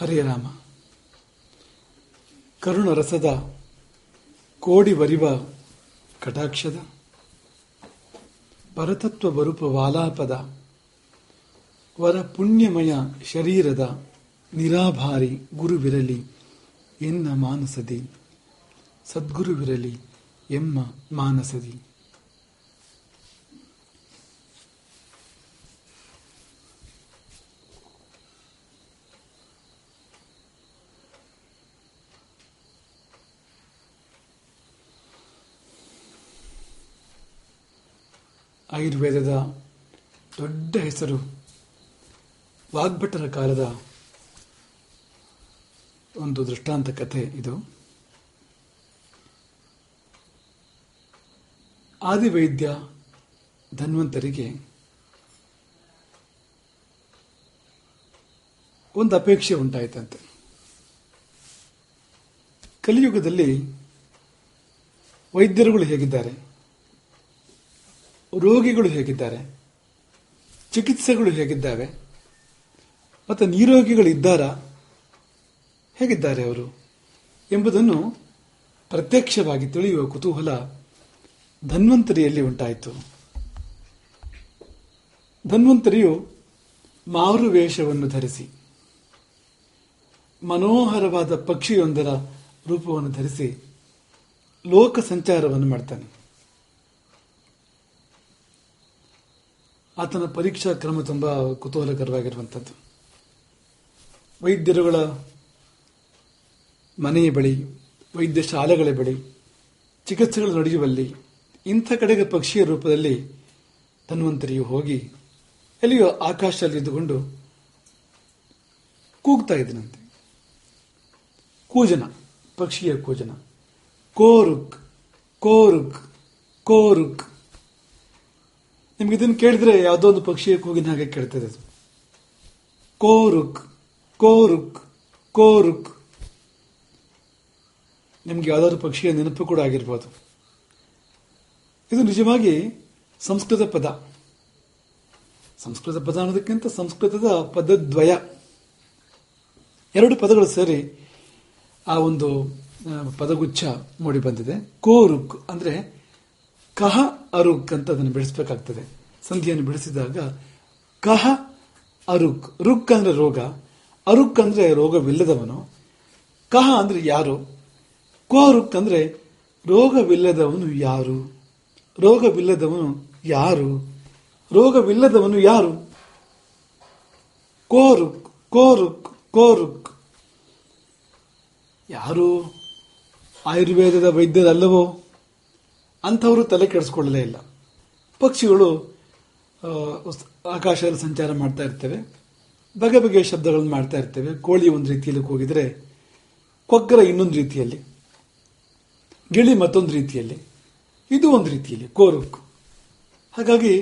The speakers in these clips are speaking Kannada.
ಹರೇ ರಾಮ. ಕರುಣರಸದ ಕೋಡಿ ವರಿವ ಕಟಾಕ್ಷದ ಪರತತ್ವ ಬರುಪ ವಾಲಾಪದ ವರ ಪುಣ್ಯಮಯ ಶರೀರದ ನಿರಾಭಾರಿ ಗುರುವಿರಲಿ ಎನ್ನ ಮಾನಸದಿ, ಸದ್ಗುರುವಿರಲಿ ಎಮ್ಮ ಮಾನಸದಿ. ಆಯುರ್ವೇದದ ದೊಡ್ಡ ಹೆಸರು. ವಾಗ್ಭಟರ ಕಾಲದ ಒಂದು ದೃಷ್ಟಾಂತ ಕಥೆ ಇದು. ಆದಿವೈದ್ಯ ಧನ್ವಂತರಿಗೆ ಒಂದು ಅಪೇಕ್ಷೆ ಉಂಟಾಯಿತಂತೆ. ಕಲಿಯುಗದಲ್ಲಿ ವೈದ್ಯರುಗಳು ಹೇಗಿದ್ದಾರೆ, ರೋಗಿಗಳು ಹೇಗಿದ್ದಾರೆ, ಚಿಕಿತ್ಸೆಗಳು ಹೇಗಿದ್ದಾವೆ, ಮತ್ತು ನಿರೋಗಿಗಳಿದ್ದಾರಾ, ಹೇಗಿದ್ದಾರೆ ಅವರು ಎಂಬುದನ್ನು ಪ್ರತ್ಯಕ್ಷವಾಗಿ ತಿಳಿಯುವ ಕುತೂಹಲ ಧನ್ವಂತರಿಯಲ್ಲಿ ಉಂಟಾಯಿತು. ಧನ್ವಂತರಿಯು ಮಾರು ವೇಷವನ್ನು ಧರಿಸಿ, ಮನೋಹರವಾದ ಪಕ್ಷಿಯೊಂದರ ರೂಪವನ್ನು ಧರಿಸಿ ಲೋಕ ಸಂಚಾರವನ್ನು ಮಾಡ್ತಾನೆ. ಆತನ ಪರೀಕ್ಷಾ ಕ್ರಮ ತುಂಬಾ ಕುತೂಹಲಕರವಾಗಿರುವಂಥದ್ದು. ವೈದ್ಯರುಗಳ ಮನೆಯ ಬಳಿ, ವೈದ್ಯ ಶಾಲೆಗಳ ಬಳಿ ಚಿಕಿತ್ಸೆಗಳು ನಡೆಯುವಲ್ಲಿ ಇಂಥ ಕಡೆಗೆ ಪಕ್ಷಿಯ ರೂಪದಲ್ಲಿ ಧನ್ವಂತರಿಯು ಹೋಗಿ ಎಲ್ಲಿಯೋ ಆಕಾಶದಲ್ಲಿ ಇದ್ದುಕೊಂಡು ಕೂಗ್ತಾ ಇದ್ದನಂತೆ. ಕೂಜನ, ಪಕ್ಷಿಯ ಕೂಜನ, ಕೋರುಕ್ ಕೋರುಕ್ ಕೋರುಕ್. ನಿಮ್ಗೆ ಇದನ್ನು ಕೇಳಿದ್ರೆ ಯಾವುದೋ ಒಂದು ಪಕ್ಷಿಯ ಕೂಗಿನ ಹಾಗೆ ಕೇಳ್ತದೆ. ಅದು ಕೋರುಕ್ ಕೋರುಕ್ ಕೋರುಕ್. ನಿಮ್ಗೆ ಯಾವುದಾದ್ರು ಪಕ್ಷಿಯ ನೆನಪು ಕೂಡ ಆಗಿರ್ಬೋದು. ಇದು ನಿಜವಾಗಿ ಸಂಸ್ಕೃತ ಪದ. ಸಂಸ್ಕೃತ ಪದ ಅನ್ನೋದಕ್ಕಿಂತ ಸಂಸ್ಕೃತದ ಪದದ್ವಯ, ಎರಡು ಪದಗಳು ಸೇರಿ ಆ ಒಂದು ಪದಗುಚ್ಛ ಮೂಡಿ ಬಂದಿದೆ. ಕೋರುಕ್ ಅಂದ್ರೆ ಕಹ ಅರುಕ್ ಅಂತ ಅದನ್ನು ಬಿಡಿಸಬೇಕಾಗ್ತದೆ. ಸಂಧಿಯನ್ನು ಬಿಡಿಸಿದಾಗ ಕಹ ಅರುಕ್. ರುಕ್ ಅಂದ್ರೆ ರೋಗ, ಅರುಕ್ ಅಂದ್ರೆ ರೋಗವಿಲ್ಲದವನು, ಕಹ ಅಂದ್ರೆ ಯಾರು, ಕೋರುಕ್ ಅಂದ್ರೆ ರೋಗವಿಲ್ಲದವನು ಯಾರು, ರೋಗವಿಲ್ಲದವನು ಯಾರು, ರೋಗವಿಲ್ಲದವನು ಯಾರು. ಕೋರುಕ್ ಕೋರುಕ್ ಕೋರುಕ್. ಯಾರು ಆಯುರ್ವೇದದ ವೈದ್ಯರಲ್ಲವೋ ಅಂಥವರು ತಲೆ ಕೆಡಿಸ್ಕೊಳ್ಳಲೇ ಇಲ್ಲ. ಪಕ್ಷಿಗಳು ಆಕಾಶದಲ್ಲಿ ಸಂಚಾರ ಮಾಡ್ತಾ ಇರ್ತವೆ, ಬಗೆ ಬಗೆಯ ಶಬ್ದಗಳನ್ನು ಮಾಡ್ತಾ ಇರ್ತವೆ. ಕೋಳಿ ಒಂದು ರೀತಿಯಲ್ಲಿ ಕೂಗಿದ್ರೆ, ಕೊಕ್ಕರ ಇನ್ನೊಂದು ರೀತಿಯಲ್ಲಿ, ಗಿಳಿ ಮತ್ತೊಂದು ರೀತಿಯಲ್ಲಿ, ಇದು ಒಂದು ರೀತಿಯಲ್ಲಿ ಕೋರುಕ್. ಹಾಗಾಗಿ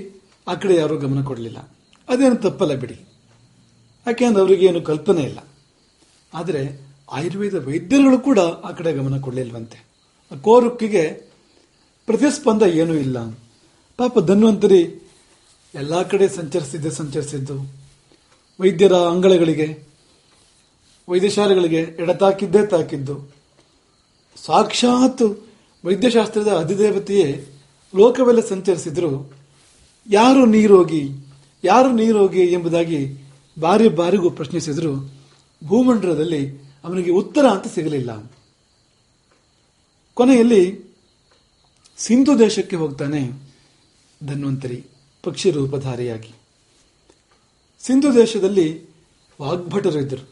ಆ ಕಡೆ ಯಾರೂ ಗಮನ ಕೊಡಲಿಲ್ಲ. ಅದೇನು ತಪ್ಪಲ್ಲ ಬಿಡಿ, ಯಾಕೆಂದ್ರೆ ಅವರಿಗೆ ಏನು ಕಲ್ಪನೆ ಇಲ್ಲ. ಆದರೆ ಆಯುರ್ವೇದ ವೈದ್ಯರುಗಳು ಕೂಡ ಆ ಕಡೆ ಗಮನ ಕೊಡಲಿಲ್ವಂತೆ. ಕೋರುಕ್ಕಿಗೆ ಪ್ರತಿಸ್ಪಂದ ಏನೂ ಇಲ್ಲ. ಪಾಪ ಧನ್ವಂತರಿ ಎಲ್ಲಾ ಕಡೆ ಸಂಚರಿಸಿದ್ದು, ವೈದ್ಯರ ಅಂಗಳಗಳಿಗೆ, ವೈದ್ಯಶಾಲೆಗಳಿಗೆ ತಾಕಿದ್ದು. ಸಾಕ್ಷಾತ್ ವೈದ್ಯಶಾಸ್ತ್ರದ ಅಧಿದೇವತೆಯೇ ಲೋಕವೆಲ್ಲ ಸಂಚರಿಸಿದ್ರು. ಯಾರು ನೀರೋಗಿ ಎಂಬುದಾಗಿ ಬಾರಿ ಬಾರಿಗೂ ಪ್ರಶ್ನಿಸಿದ್ರು. ಭೂಮಂಡಲದಲ್ಲಿ ಅವನಿಗೆ ಉತ್ತರ ಅಂತ ಸಿಗಲಿಲ್ಲ. ಕೊನೆಯಲ್ಲಿ ಸಿಂಧು ದೇಶಕ್ಕೆ ಹೋಗ್ತಾನೆ ಧನ್ವಂತರಿ ಪಕ್ಷಿ ರೂಪಧಾರಿಯಾಗಿ. ಸಿಂಧು ದೇಶದಲ್ಲಿ ವಾಗ್ಭಟರು ಇದ್ದರು.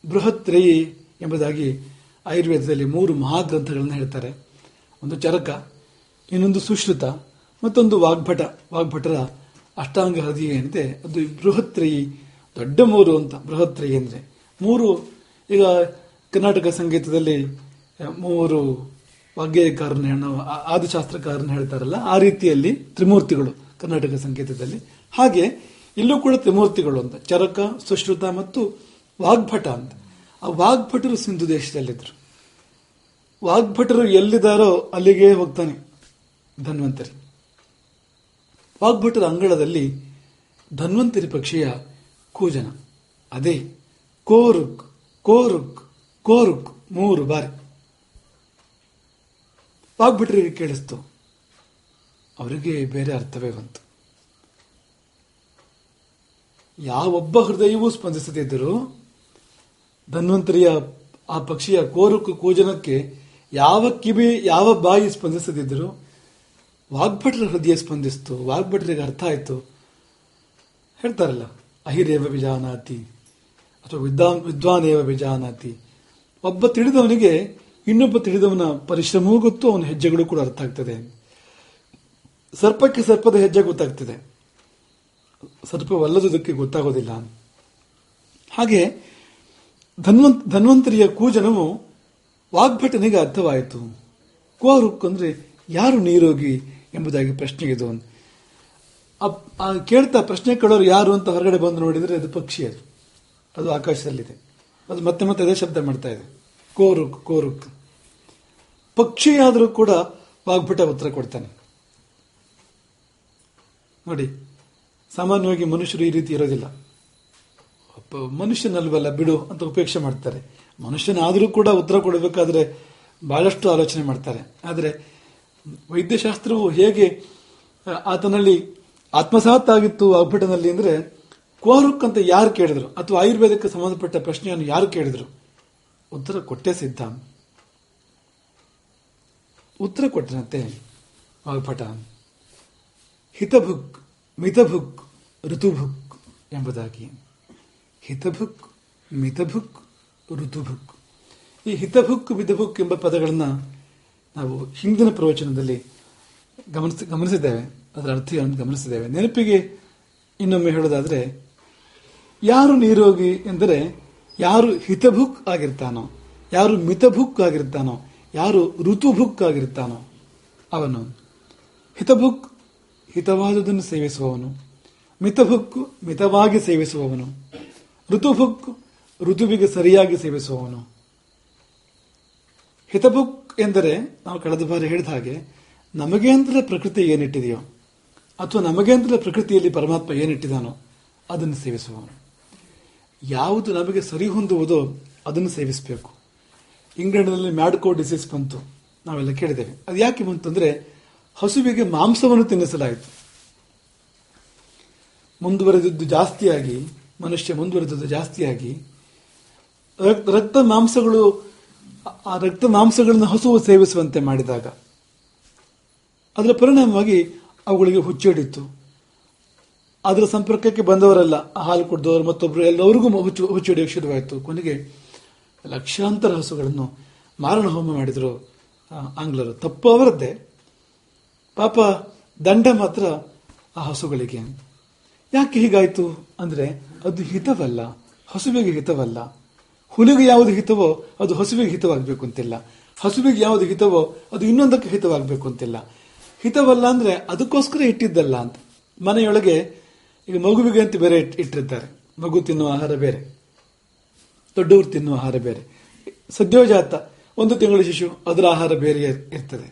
ಬೃಹತ್ರಯಿ ಎಂಬುದಾಗಿ ಆಯುರ್ವೇದದಲ್ಲಿ 3 ಮಹಾಗ್ರಂಥಗಳನ್ನು ಹೇಳ್ತಾರೆ. ಒಂದು ಚರಕ, ಇನ್ನೊಂದು ಸುಶ್ರುತ, ಮತ್ತೊಂದು ವಾಗ್ಭಟ. ವಾಗ್ಭಟರ ಅಷ್ಟಾಂಗ ಹೃದಯ ಏನಿದೆ ಅದು ಬೃಹತ್ರಯಿ, ದೊಡ್ಡ 3 ಅಂತ. ಬೃಹತ್ರಯಿ ಅಂದ್ರೆ 3. ಈಗ ಕರ್ನಾಟಕ ಸಂಗೀತದಲ್ಲಿ 3 ವಾಗ್ಗೇಯಕಾರನ, ಆದಿಶಾಸ್ತ್ರಕಾರನ ಹೇಳ್ತಾರಲ್ಲ, ಆ ರೀತಿಯಲ್ಲಿ ತ್ರಿಮೂರ್ತಿಗಳು ಕರ್ನಾಟಕ ಸಂಗೀತದಲ್ಲಿ. ಹಾಗೆ ಇಲ್ಲೂ ಕೂಡ ತ್ರಿಮೂರ್ತಿಗಳು ಅಂತ, ಚರಕ, ಸುಶ್ರುತ ಮತ್ತು ವಾಗ್ಭಟ ಅಂತ. ಆ ವಾಗ್ಭಟರು ಸಿಂಧು ದೇಶದಲ್ಲಿದ್ದರು. ವಾಗ್ಭಟರು ಎಲ್ಲಿದ್ದಾರೋ ಅಲ್ಲಿಗೆ ಹೋಗ್ತಾನೆ ಧನ್ವಂತರಿ. ವಾಗ್ಭಟರ ಅಂಗಳದಲ್ಲಿ ಧನ್ವಂತರಿ ಪಕ್ಷಿಯ ಕೂಜನ, ಅದೇ ಕೋರುಕ್ ಕೋರುಕ್ ಕೋರುಕ್ 3 ಬಾರಿ. ವಾಗ್ಭಟರಿಗೆ ಕೇಳಿಸ್ತು, ಅವರಿಗೆ ಬೇರೆ ಅರ್ಥವೇ ಬಂತು. ಯಾವೊಬ್ಬ ಹೃದಯವೂ ಸ್ಪಂದಿಸದಿದ್ದರೂ ಧನ್ವಂತರಿಯ ಆ ಪಕ್ಷಿಯ ಕೋರುಕು ಕೂಜನಕ್ಕೆ ಯಾವ ಕಿವಿ ಯಾವ ಬಾಯಿ ಸ್ಪಂದಿಸದಿದ್ದರೂ ವಾಗ್ಭಟರ ಹೃದಯ ಸ್ಪಂದಿಸ್ತು. ವಾಗ್ಭಟರಿಗೆ ಅರ್ಥ ಆಯ್ತು. ಹೇಳ್ತಾರಲ್ಲ, ಅಹಿರೇವ ವಿಜಾನಾತಿ ಅಥವಾ ವಿದ್ವಾನೇವ ವಿಜಾನಾತಿ. ಒಬ್ಬ ತಿಳಿದವನಿಗೆ ಇನ್ನೊಬ್ಬ ತಿಳಿದವನ ಪರಿಶ್ರಮವೂ ಗೊತ್ತು, ಅವನ ಹೆಜ್ಜೆಗಳು ಕೂಡ ಅರ್ಥ ಆಗ್ತದೆ. ಸರ್ಪಕ್ಕೆ ಸರ್ಪದ ಹೆಜ್ಜೆ ಗೊತ್ತಾಗ್ತದೆ, ಸರ್ಪವಲ್ಲದುದಕ್ಕೆ ಗೊತ್ತಾಗೋದಿಲ್ಲ. ಹಾಗೆ ಧನ್ವಂತರಿಯ ಕೂಜನವು ವಾಗ್ಭಟನಿಗೆ ಅರ್ಥವಾಯಿತು. ಕೋರುಕ್ ಅಂದ್ರೆ ಯಾರು ನೀರೋಗಿ ಎಂಬುದಾಗಿ ಪ್ರಶ್ನೆಗಿದು. ಕೇಳ್ತಾ ಪ್ರಶ್ನೆ ಕೇಳೋರು ಯಾರು ಅಂತ ಹೊರಗಡೆ ಬಂದು ನೋಡಿದರೆ ಅದು ಪಕ್ಷಿ, ಅದು ಆಕಾಶದಲ್ಲಿದೆ. ಅದು ಮತ್ತೆ ಮತ್ತೆ ಅದೇ ಶಬ್ದ ಮಾಡ್ತಾ ಇದೆ, ಕೋರುಕ್ ಕೋರುಕ್. ಪಕ್ಷಿಯಾದರೂ ಕೂಡ ವಾಗ್ಭಟ ಉತ್ತರ ಕೊಡ್ತಾನೆ. ನೋಡಿ, ಸಾಮಾನ್ಯವಾಗಿ ಮನುಷ್ಯರು ಈ ರೀತಿ ಇರೋದಿಲ್ಲ. ಮನುಷ್ಯನಲ್ವಲ್ಲ ಬಿಡು ಅಂತ ಉಪೇಕ್ಷೆ ಮಾಡ್ತಾರೆ. ಮನುಷ್ಯನಾದರೂ ಕೂಡ ಉತ್ತರ ಕೊಡಬೇಕಾದ್ರೆ ಬಹಳಷ್ಟು ಆಲೋಚನೆ ಮಾಡ್ತಾರೆ. ಆದರೆ ವೈದ್ಯಶಾಸ್ತ್ರವು ಹೇಗೆ ಆತನಲ್ಲಿ ಆತ್ಮಸಾತ್ ಆಗಿತ್ತು ವಾಗ್ಭಟನಲ್ಲಿ ಅಂದ್ರೆ, ಕೋರುಕ್ ಅಂತ ಯಾರು ಕೇಳಿದ್ರು ಅಥವಾ ಆಯುರ್ವೇದಕ್ಕೆ ಸಂಬಂಧಪಟ್ಟ ಪ್ರಶ್ನೆಯನ್ನು ಯಾರು ಕೇಳಿದ್ರು ಉತ್ತರ ಕೊಟ್ಟೇ ಸಿದ್ಧ. ಉತ್ತರ ಕೊಟ್ಟನಂತೆ ವಾಗ್ಭಟ. ಹಿತಭುಕ್ ಮಿತಭುಕ್ ಋತುಭುಕ್ ಎಂಬುದಾಗಿ. ಹಿತಭುಕ್ ಮಿತಭುಕ್ ಋತುಭುಕ್. ಈ ಹಿತಭುಕ್ ಮಿತಭುಕ್ ಎಂಬ ಪದಗಳನ್ನು ನಾವು ಹಿಂದಿನ ಪ್ರವಚನದಲ್ಲಿ ಗಮನಿಸಿದ್ದೇವೆ, ಅದರ ಅರ್ಥವನ್ನು ಗಮನಿಸಿದ್ದೇವೆ. ನೆನಪಿಗೆ ಇನ್ನೊಮ್ಮೆ ಹೇಳೋದಾದ್ರೆ, ಯಾರು ನೀರೋಗಿ ಎಂದರೆ ಯಾರು ಹಿತಭುಕ್ ಆಗಿರ್ತಾನೋ, ಯಾರು ಮಿತಭುಕ್ ಆಗಿರ್ತಾನೋ, ಯಾರು ಋತುಭುಕ್ ಆಗಿರ್ತಾನೋ ಅವನು. ಹಿತಭುಕ್ ಹಿತವಾದುದನ್ನು ಸೇವಿಸುವವನು, ಮಿತಭುಕ್ ಮಿತವಾಗಿ ಸೇವಿಸುವವನು, ಋತುಭುಕ್ ಋತುವಿಗೆ ಸರಿಯಾಗಿ ಸೇವಿಸುವವನು. ಹಿತಭುಕ್ ಎಂದರೆ ನಾವು ಕಳೆದ ಬಾರಿ ಹೇಳಿದ ಹಾಗೆ ನಮಗೆ ಅಂತಲೇ ಪ್ರಕೃತಿ ಏನಿಟ್ಟಿದೆಯೋ ಅಥವಾ ನಮಗೆ ಅಂತಲೇ ಪ್ರಕೃತಿಯಲ್ಲಿ ಪರಮಾತ್ಮ ಏನಿಟ್ಟಿದಾನೋ ಅದನ್ನು ಸೇವಿಸುವವನು. ಯಾವುದು ನಮಗೆ ಸರಿ ಹೊಂದುವುದೋ ಅದನ್ನು ಸೇವಿಸಬೇಕು. ಇಂಗ್ಲೆಂಡ್ನಲ್ಲಿ ಮ್ಯಾಡ್ಕೋ ಡಿಸೀಸ್ ಬಂತು, ನಾವೆಲ್ಲ ಕೇಳಿದ್ದೇವೆ. ಅದು ಯಾಕೆ ಬಂತು ಅಂದ್ರೆ, ಹಸುವಿಗೆ ಮಾಂಸವನ್ನು ತಿನ್ನಿಸಲಾಯಿತು. ಮುಂದುವರೆದದ್ದು ಜಾಸ್ತಿಯಾಗಿ, ಮನುಷ್ಯ ಮುಂದುವರೆದದ್ದು ಜಾಸ್ತಿಯಾಗಿ ರಕ್ತ ಮಾಂಸಗಳನ್ನು ಹಸುವು ಸೇವಿಸುವಂತೆ ಮಾಡಿದಾಗ ಅದರ ಪರಿಣಾಮವಾಗಿ ಅವುಗಳಿಗೆ ಹುಚ್ಚಿಡಿತ್ತು. ಅದರ ಸಂಪರ್ಕಕ್ಕೆ ಬಂದವರೆಲ್ಲ, ಹಾಲು ಕುಡಿದವರು ಮತ್ತೊಬ್ಬರು ಎಲ್ಲರಿಗೂ ಹುಚ್ಚಿಡಿಯೋಕೆ ಶುರುವಾಯಿತು. ಕೊನೆಗೆ ಲಕ್ಷಾಂತರ ಹಸುಗಳನ್ನು ಮಾರಣ ಹೋಮ ಮಾಡಿದರು ಆಂಗ್ಲರು. ತಪ್ಪು ಅವರದ್ದೇ, ಪಾಪ ದಂಡ ಮಾತ್ರ ಆ ಹಸುಗಳಿಗೆ. ಯಾಕೆ ಹೀಗಾಯ್ತು ಅಂದ್ರೆ, ಅದು ಹಿತವಲ್ಲ, ಹಸುವಿಗೆ ಹಿತವಲ್ಲ. ಹುಲಿಗೆ ಯಾವುದು ಹಿತವೋ ಅದು ಹಸುವಿಗೆ ಹಿತವಾಗಬೇಕು ಅಂತಿಲ್ಲ, ಹಸುವಿಗೆ ಯಾವುದು ಹಿತವೋ ಅದು ಇನ್ನೊಂದಕ್ಕೆ ಹಿತವಾಗಬೇಕು ಅಂತಿಲ್ಲ. ಹಿತವಲ್ಲ ಅಂದ್ರೆ ಅದಕ್ಕೋಸ್ಕರ ಇಟ್ಟಿದ್ದಲ್ಲ ಅಂತ. ಮನೆಯೊಳಗೆ ಈಗ ಮಗುವಿಗೆ ಅಂತ ಬೇರೆ ಇಟ್ಟಿರ್ತಾರೆ. ಮಗು ತಿನ್ನುವ ಆಹಾರ ಬೇರೆ, ದೊಡ್ಡವರು ತಿನ್ನುವ ಆಹಾರ ಬೇರೆ. ಸದ್ಯೋಜಾತ 1 ತಿಂಗಳ ಶಿಶು, ಅದರ ಆಹಾರ ಬೇರೆ ಇರ್ತದೆ.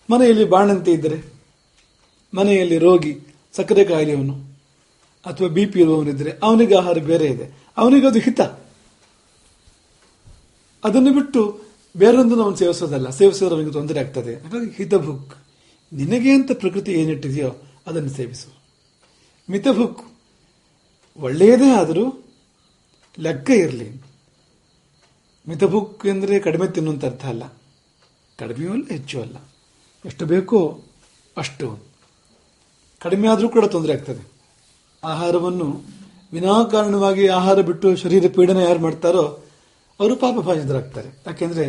ಮನೆಯಲ್ಲಿ ಬಾಣಂತಿ ಇದ್ದರೆ, ಮನೆಯಲ್ಲಿ ರೋಗಿ, ಸಕ್ಕರೆ ಕಾಯಿಲೆಯವನು ಅಥವಾ BP ಇರುವವನಿದ್ರೆ ಅವನಿಗೆ ಆಹಾರ ಬೇರೆ ಇದೆ, ಅವನಿಗೆ ಅದು ಹಿತ. ಅದನ್ನು ಬಿಟ್ಟು ಬೇರೊಂದನ್ನು ಅವನು ಸೇವಿಸೋದಲ್ಲ, ಸೇವಿಸಿದ್ರೆ ಅವನಿಗೆ ತೊಂದರೆ ಆಗ್ತದೆ. ಹಾಗಾಗಿ ಹಿತಭುಕ್, ನಿನಗೆ ಅಂತ ಪ್ರಕೃತಿ ಏನಿಟ್ಟಿದೆಯೋ ಅದನ್ನು ಸೇವಿಸು. ಮಿತಭುಕ್, ಒಳ್ಳೆಯದೇ ಆದರೂ ಲೆಕ್ಕ ಇರಲಿ. ಮಿತಭುಕ್ ಎಂದರೆ ಕಡಿಮೆ ತಿನ್ನುವಂತ ಅರ್ಥ ಅಲ್ಲ, ಕಡಿಮೆಯೂ ಅಲ್ಲ ಹೆಚ್ಚು ಅಲ್ಲ, ಎಷ್ಟು ಬೇಕೋ ಅಷ್ಟು. ಕಡಿಮೆ ಆದರೂ ಕೂಡ ತೊಂದರೆ ಆಗ್ತದೆ. ಆಹಾರವನ್ನು ವಿನಾಕಾರಣವಾಗಿ ಆಹಾರ ಬಿಟ್ಟು ಶರೀರ ಪೀಡನೆ ಯಾರು ಮಾಡ್ತಾರೋ ಅವರು ಪಾಪ ಭಾಜನರಾಗ್ತಾರೆ. ಯಾಕೆಂದ್ರೆ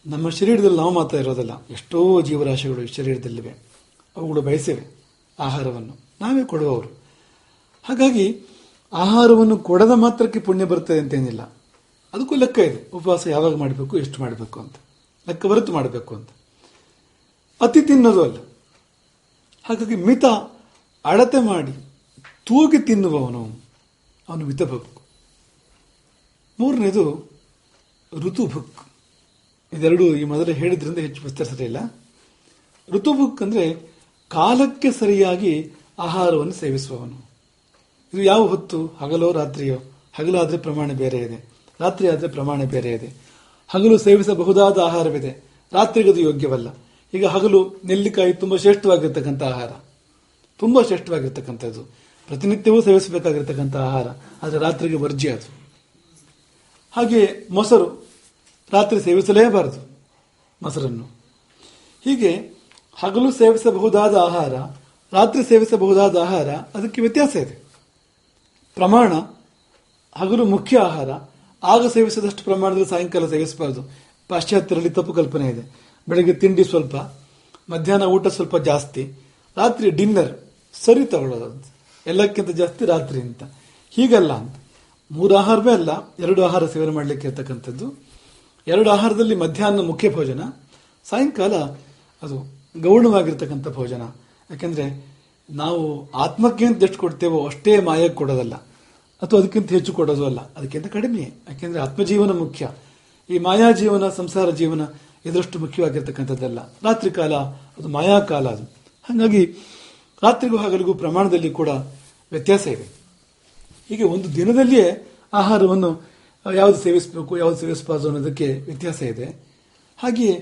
ನಮ್ಮ ಶರೀರದಲ್ಲಿ ನಾವು ಮಾತ್ರ ಇರೋದಲ್ಲ, ಎಷ್ಟೋ ಜೀವರಾಶಿಗಳು ಈ ಶರೀರದಲ್ಲಿವೆ, ಅವುಗಳು ಬಯಸಿವೆ ಆಹಾರವನ್ನು, ನಾವೇ ಕೊಡುವವರು. ಹಾಗಾಗಿ ಆಹಾರವನ್ನು ಕೊಡದ ಮಾತ್ರಕ್ಕೆ ಪುಣ್ಯ ಬರ್ತದೆ ಅಂತೇನಿಲ್ಲ, ಅದಕ್ಕೂ ಲೆಕ್ಕ ಇದೆ. ಉಪವಾಸ ಯಾವಾಗ ಮಾಡಬೇಕು, ಎಷ್ಟು ಮಾಡಬೇಕು ಅಂತ ಲೆಕ್ಕ ಬರೆತು ಮಾಡಬೇಕು ಅಂತ. ಅತಿ ತಿನ್ನೋದು ಅಲ್ಲ. ಹಾಗಾಗಿ ಮಿತ, ಅಳತೆ ಮಾಡಿ ತೂಗಿ ತಿನ್ನುವವನು ಅವನು ಮಿತಭುಕ್. 3ನೇದು ಋತುಭುಕ್. ಇದೆರಡು ಈ ಮೊದಲೇ ಹೇಳಿದ್ರಿಂದ ಹೆಚ್ಚು ವಿಸ್ತರಿಸಲಿಲ್ಲ. ಋತುಭುಕ್ ಅಂದ್ರೆ ಕಾಲಕ್ಕೆ ಸರಿಯಾಗಿ ಆಹಾರವನ್ನು ಸೇವಿಸುವವನು. ಇದು ಯಾವ ಹೊತ್ತು, ಹಗಲೋ ರಾತ್ರಿಯೋ ಹಗಲಾದ್ರೆ ಪ್ರಮಾಣ ಬೇರೆ ಇದೆ, ರಾತ್ರಿ ಆದ್ರೆ ಪ್ರಮಾಣ ಬೇರೆ ಇದೆ. ಹಗಲು ಸೇವಿಸಬಹುದಾದ ಆಹಾರವಿದೆ, ರಾತ್ರಿಗದು ಯೋಗ್ಯವಲ್ಲ. ಈಗ ಹಗಲು ನೆಲ್ಲಿಕಾಯಿ ತುಂಬಾ ಶ್ರೇಷ್ಠವಾಗಿರ್ತಕ್ಕಂಥ ಆಹಾರ, ತುಂಬಾ ಶ್ರೇಷ್ಠವಾಗಿರ್ತಕ್ಕಂಥದ್ದು, ಪ್ರತಿನಿತ್ಯವೂ ಸೇವಿಸಬೇಕಾಗಿರ್ತಕ್ಕಂಥ ಆಹಾರ, ಆದರೆ ರಾತ್ರಿಗೆ ವರ್ಜ್ಯ ಅದು. ಹಾಗೆ ಮೊಸರು ರಾತ್ರಿ ಸೇವಿಸಲೇಬಾರದು ಮೊಸರನ್ನು. ಹೀಗೆ ಹಗಲು ಸೇವಿಸಬಹುದಾದ ಆಹಾರ, ರಾತ್ರಿ ಸೇವಿಸಬಹುದಾದ ಆಹಾರ, ಅದಕ್ಕೆ ವ್ಯತ್ಯಾಸ ಇದೆ. ಪ್ರಮಾಣ, ಹಗಲು ಮುಖ್ಯ ಆಹಾರ, ಆಗ ಸೇವಿಸಿದಷ್ಟು ಪ್ರಮಾಣದಲ್ಲಿ ಸಾಯಂಕಾಲ ಸೇವಿಸಬಾರದು. ಪಾಶ್ಚಾತ್ಯರಲ್ಲಿ ತಪ್ಪು ಕಲ್ಪನೆ ಇದೆ. ಬೆಳಗ್ಗೆ ತಿಂಡಿ ಸ್ವಲ್ಪ, ಮಧ್ಯಾಹ್ನ ಊಟ ಸ್ವಲ್ಪ ಜಾಸ್ತಿ, ರಾತ್ರಿ ಡಿನ್ನರ್ ಸರಿ ತಗೊಳ್ಳೋದು, ಎಲ್ಲಕ್ಕಿಂತ ಜಾಸ್ತಿ ರಾತ್ರಿ ಅಂತ. ಹೀಗಲ್ಲ ಅಂತ. 3 ಆಹಾರವೇ ಅಲ್ಲ, 2 ಆಹಾರ ಸೇವನೆ ಮಾಡಲಿಕ್ಕೆ ಇರ್ತಕ್ಕಂಥದ್ದು. 2 ಆಹಾರದಲ್ಲಿ ಮಧ್ಯಾಹ್ನ ಮುಖ್ಯ ಭೋಜನ, ಸಾಯಂಕಾಲ ಅದು ಗೌಣವಾಗಿರ್ತಕ್ಕಂಥ ಭೋಜನ. ಯಾಕೆಂದ್ರೆ ನಾವು ಆತ್ಮಕ್ಕೆ ಅಂತ ಎಷ್ಟು ಕೊಡ್ತೇವೋ ಅಷ್ಟೇ ಮಾಯಕ್ಕೆ ಕೊಡೋದಲ್ಲ, ಅಥವಾ ಅದಕ್ಕಿಂತ ಹೆಚ್ಚು ಕೊಡೋದು ಅಲ್ಲ, ಅದಕ್ಕಿಂತ ಕಡಿಮೆ. ಯಾಕೆಂದ್ರೆ ಆತ್ಮಜೀವನ ಮುಖ್ಯ. ಈ ಮಾಯಾ ಜೀವನ, ಸಂಸಾರ ಜೀವನ ಇದರಷ್ಟು ಮುಖ್ಯವಾಗಿರ್ತಕ್ಕಂಥದ್ದಲ್ಲ. ರಾತ್ರಿ ಕಾಲ ಅದು ಮಾಯಾಕಾಲ ಅದು. ಹಾಗಾಗಿ ರಾತ್ರಿಗೂ ಹಗಲಿಗೂ ಪ್ರಮಾಣದಲ್ಲಿ ಕೂಡ ವ್ಯತ್ಯಾಸ ಇದೆ. ಹೀಗೆ ಒಂದು ದಿನದಲ್ಲಿಯೇ ಆಹಾರವನ್ನು ಯಾವುದು ಸೇವಿಸಬೇಕು, ಯಾವುದು ಸೇವಿಸಬಾರದು ಅನ್ನೋದಕ್ಕೆ ವ್ಯತ್ಯಾಸ ಇದೆ. ಹಾಗೆಯೇ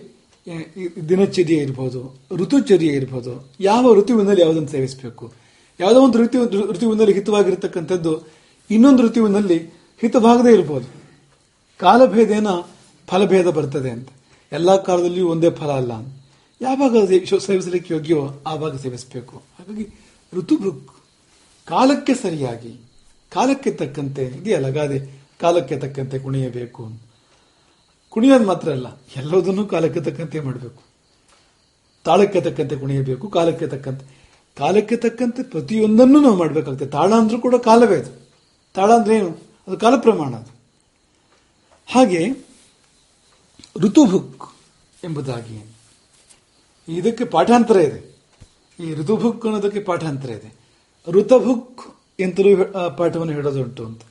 ದಿನಚರ್ಯೆ ಇರ್ಬೋದು, ಋತುಚರ್ಯೆ ಇರ್ಬೋದು, ಯಾವ ಋತುವಿನಲ್ಲಿ ಯಾವುದನ್ನು ಸೇವಿಸಬೇಕು, ಯಾವುದೋ ಒಂದು ಋತುವಿನಲ್ಲಿ ಹಿತವಾಗಿರ್ತಕ್ಕಂಥದ್ದು ಇನ್ನೊಂದು ಋತುವಿನಲ್ಲಿ ಹಿತವಾಗದೇ ಇರ್ಬೋದು. ಕಾಲಭೇದೇನ ಫಲಭೇದ ಬರ್ತದೆ ಅಂತ. ಎಲ್ಲಾ ಕಾಲದಲ್ಲಿಯೂ ಒಂದೇ ಫಲ ಅಲ್ಲ ಅಂತ. ಯಾವಾಗ ಸೇವಿಸಲಿಕ್ಕೆ ಯೋಗ್ಯವೋ ಆವಾಗ ಸೇವಿಸಬೇಕು. ಹಾಗಾಗಿ ಋತುಭುಕ್, ಕಾಲಕ್ಕೆ ಸರಿಯಾಗಿ, ಕಾಲಕ್ಕೆ ತಕ್ಕಂತೆ ಇದೆಯಲ್ಲ ಗಾದೆ, ಕಾಲಕ್ಕೆ ತಕ್ಕಂತೆ ಕುಣಿಯಬೇಕು ಅಂತ. ಕುಣಿಯೋದು ಮಾತ್ರ ಅಲ್ಲ, ಎಲ್ಲದನ್ನೂ ಕಾಲಕ್ಕೆ ತಕ್ಕಂತೆ ಮಾಡಬೇಕು. ತಾಳಕ್ಕೆ ತಕ್ಕಂತೆ ಕುಣಿಯಬೇಕು, ಕಾಲಕ್ಕೆ ತಕ್ಕಂತೆ ಪ್ರತಿಯೊಂದನ್ನು ನಾವು ಮಾಡಬೇಕಾಗ್ತದೆ. ತಾಳ ಅಂದ್ರೂ ಕೂಡ ಕಾಲವೇ ಅದು. ತಾಳ ಅಂದ್ರೆ ಏನು? ಅದು ಕಾಲ ಪ್ರಮಾಣ ಅದು. ಹಾಗೆ ಋತುಭುಕ್ ಎಂಬುದಾಗಿ ಇದಕ್ಕೆ ಪಾಠಾಂತರ ಇದೆ. ಈ ಋತುಭುಕ್ ಅನ್ನೋದಕ್ಕೆ ಪಾಠಾಂತರ ಇದೆ. ಋತಭುಕ್ ಎಂತಲೂ ಪಾಠವನ್ನು ಹೇಳೋದುಂಟು ಅಂತ.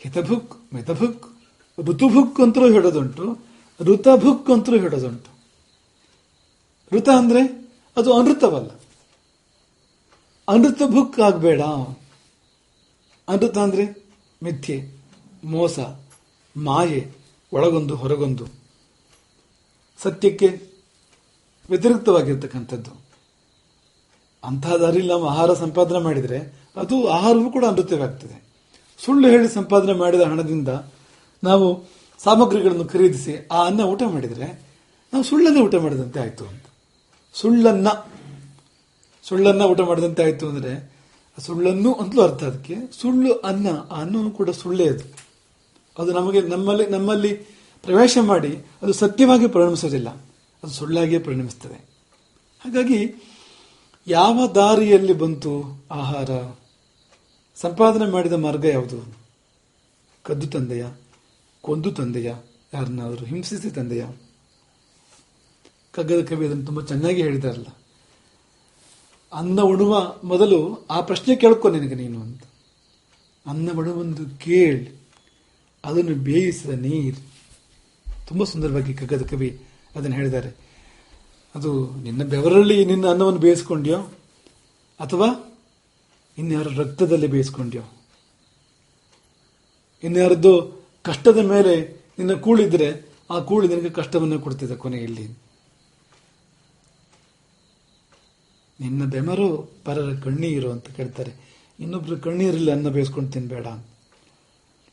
ಹಿತಭುಕ್, ಮಿತಭುಕ್, ಋತುಭುಕ್ ಅಂತಲೂ ಹೇಳೋದುಂಟು, ಋತಭುಕ್ ಅಂತಲೂ ಹೇಳೋದುಂಟು. ಋತ ಅಂದ್ರೆ ಅದು ಅನೃತವಲ್ಲ, ಅನೃತ ಭುಕ್ ಆಗಬೇಡ. ಅನೃತ ಅಂದ್ರೆ ಮಿಥ್ಯೆ, ಮೋಸ, ಮಾಯೆ, ಒಳಗೊಂದು ಹೊರಗೊಂದು, ಸತ್ಯಕ್ಕೆ ವ್ಯತಿರಿಕ್ತವಾಗಿರ್ತಕ್ಕಂಥದ್ದು. ಅಂತಹ ದಾರಿಯಲ್ಲಿ ನಾವು ಆಹಾರ ಸಂಪಾದನೆ ಮಾಡಿದರೆ ಅದು ಆಹಾರವೂ ಕೂಡ ಅನೃತವಾಗ್ತದೆ. ಸುಳ್ಳು ಹೇಳಿ ಸಂಪಾದನೆ ಮಾಡಿದ ಹಣದಿಂದ ನಾವು ಸಾಮಗ್ರಿಗಳನ್ನು ಖರೀದಿಸಿ ಆ ಅನ್ನ ಊಟ ಮಾಡಿದರೆ ನಾವು ಸುಳ್ಳನ್ನೇ ಊಟ ಮಾಡಿದಂತೆ ಆಯ್ತು ಅಂತ. ಸುಳ್ಳನ್ನ ಊಟ ಮಾಡಿದಂತೆ ಆಯ್ತು ಅಂದ್ರೆ ಸುಳ್ಳನ್ನು ಅಂತಲೂ ಅರ್ಥ. ಅದಕ್ಕೆ ಸುಳ್ಳು ಅನ್ನ, ಆ ಅನ್ನವೂ ಕೂಡ ಸುಳ್ಳೇ ಅದು. ಅದು ನಮಗೆ ನಮ್ಮಲ್ಲಿ ಪ್ರವೇಶ ಮಾಡಿ ಅದು ಸತ್ಯವಾಗಿ ಪರಿಣಮಿಸೋದಿಲ್ಲ, ಅದು ಸುಳ್ಳಾಗಿಯೇ ಪರಿಣಮಿಸ್ತದೆ. ಹಾಗಾಗಿ ಯಾವ ದಾರಿಯಲ್ಲಿ ಬಂತು ಆಹಾರ, ಸಂಪಾದನೆ ಮಾಡಿದ ಮಾರ್ಗ ಯಾವುದು? ಕದ್ದು ತಂದೆಯ, ಕೊಂದು ತಂದೆಯ, ಯಾರನ್ನಾದರೂ ಹಿಂಸಿಸಿ ತಂದೆಯ? ಕಗ್ಗದ ಕವಿ ಅದನ್ನು ತುಂಬಾ ಚೆನ್ನಾಗಿ ಹೇಳಿದಾರಲ್ಲ, ಅನ್ನ ಉಣುವ ಮೊದಲು ಆ ಪ್ರಶ್ನೆ ಕೇಳ್ಕೊ ನಿನಗೆ ನೀನು ಅಂತ. ಅನ್ನ ಉಣುವಂದು ಕೇಳಿ ಅದನ್ನು ಬೇಯಿಸಿದ ನೀರು. ತುಂಬಾ ಸುಂದರವಾಗಿ ಕಗ್ಗದ ಕವಿ ಅದನ್ನು ಹೇಳಿದ್ದಾರೆ. ಅದು ನಿನ್ನ ಬೆವರಲ್ಲಿ ನಿನ್ನ ಅನ್ನವನ್ನು ಬೇಯಿಸ್ಕೊಂಡ್ಯೋ ಅಥವಾ ಇನ್ಯಾರ ರಕ್ತದಲ್ಲಿ ಬೇಯಿಸ್ಕೊಂಡ್ಯೋ? ಇನ್ಯಾರದ್ದು ಕಷ್ಟದ ಮೇಲೆ ನಿನ್ನ ಕೂಳಿದ್ರೆ ಆ ಕೂಳಿ ನಿನಗೆ ಕಷ್ಟವನ್ನು ಕೊಡ್ತಿದ್ದ ಕೊನೆಯಲ್ಲಿ. ನಿನ್ನ ಬೆಮರು ಪರರ ಕಣ್ಣೀರು ಅಂತ ಕೇಳ್ತಾರೆ. ಇನ್ನೊಬ್ರು ಕಣ್ಣೀರಲ್ಲಿ ಅನ್ನ ಬೇಯಿಸ್ಕೊಂಡು ತಿನ್ಬೇಡ ಅಂತ.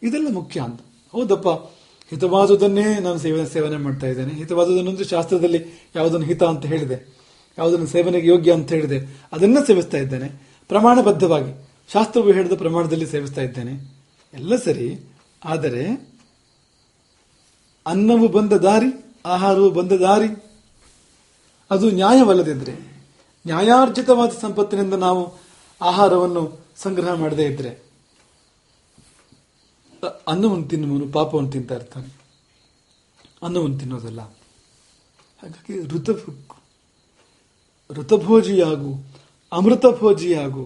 ಇದೆಲ್ಲ ಮುಖ್ಯ ಅಂತ. ಹೌದಪ್ಪ, ಹಿತವಾದುದನ್ನೇ ನಾನು ಸೇವನೆ ಮಾಡ್ತಾ ಇದ್ದೇನೆ. ಹಿತವಾದುದನ್ನೊಂದು ಶಾಸ್ತ್ರದಲ್ಲಿ ಯಾವುದನ್ನು ಹಿತ ಅಂತ ಹೇಳಿದೆ, ಯಾವುದನ್ನು ಸೇವನೆಗೆ ಯೋಗ್ಯ ಅಂತ ಹೇಳಿದೆ, ಅದನ್ನ ಸೇವಿಸ್ತಾ ಇದ್ದೇನೆ. ಪ್ರಮಾಣಬದ್ಧವಾಗಿ ಶಾಸ್ತ್ರವು ಹೇಳಿದ ಪ್ರಮಾಣದಲ್ಲಿ ಸೇವಿಸ್ತಾ ಇದ್ದೇನೆ, ಎಲ್ಲ ಸರಿ. ಆದರೆ ಅನ್ನವು ಬಂದ ದಾರಿ, ಆಹಾರವು ಬಂದ ದಾರಿ ಅದು ನ್ಯಾಯವಲ್ಲದಿದ್ರೆ, ನ್ಯಾಯಾರ್ಜಿತವಾದ ಸಂಪತ್ತಿನಿಂದ ನಾವು ಆಹಾರವನ್ನು ಸಂಗ್ರಹ ಮಾಡದೇ ಇದ್ರೆ ಅನ್ನವನ್ನು ತಿನ್ನುವನು ಪಾಪವನ್ನು ತಿಂತಾ ಇರ್ತಾನೆ, ಅನ್ನವನ್ನು ತಿನ್ನೋದಲ್ಲ. ಹಾಗಾಗಿ ಋತಭೋಜಿಯಾಗು, ಅಮೃತ ಭೋಜಿಯಾಗು,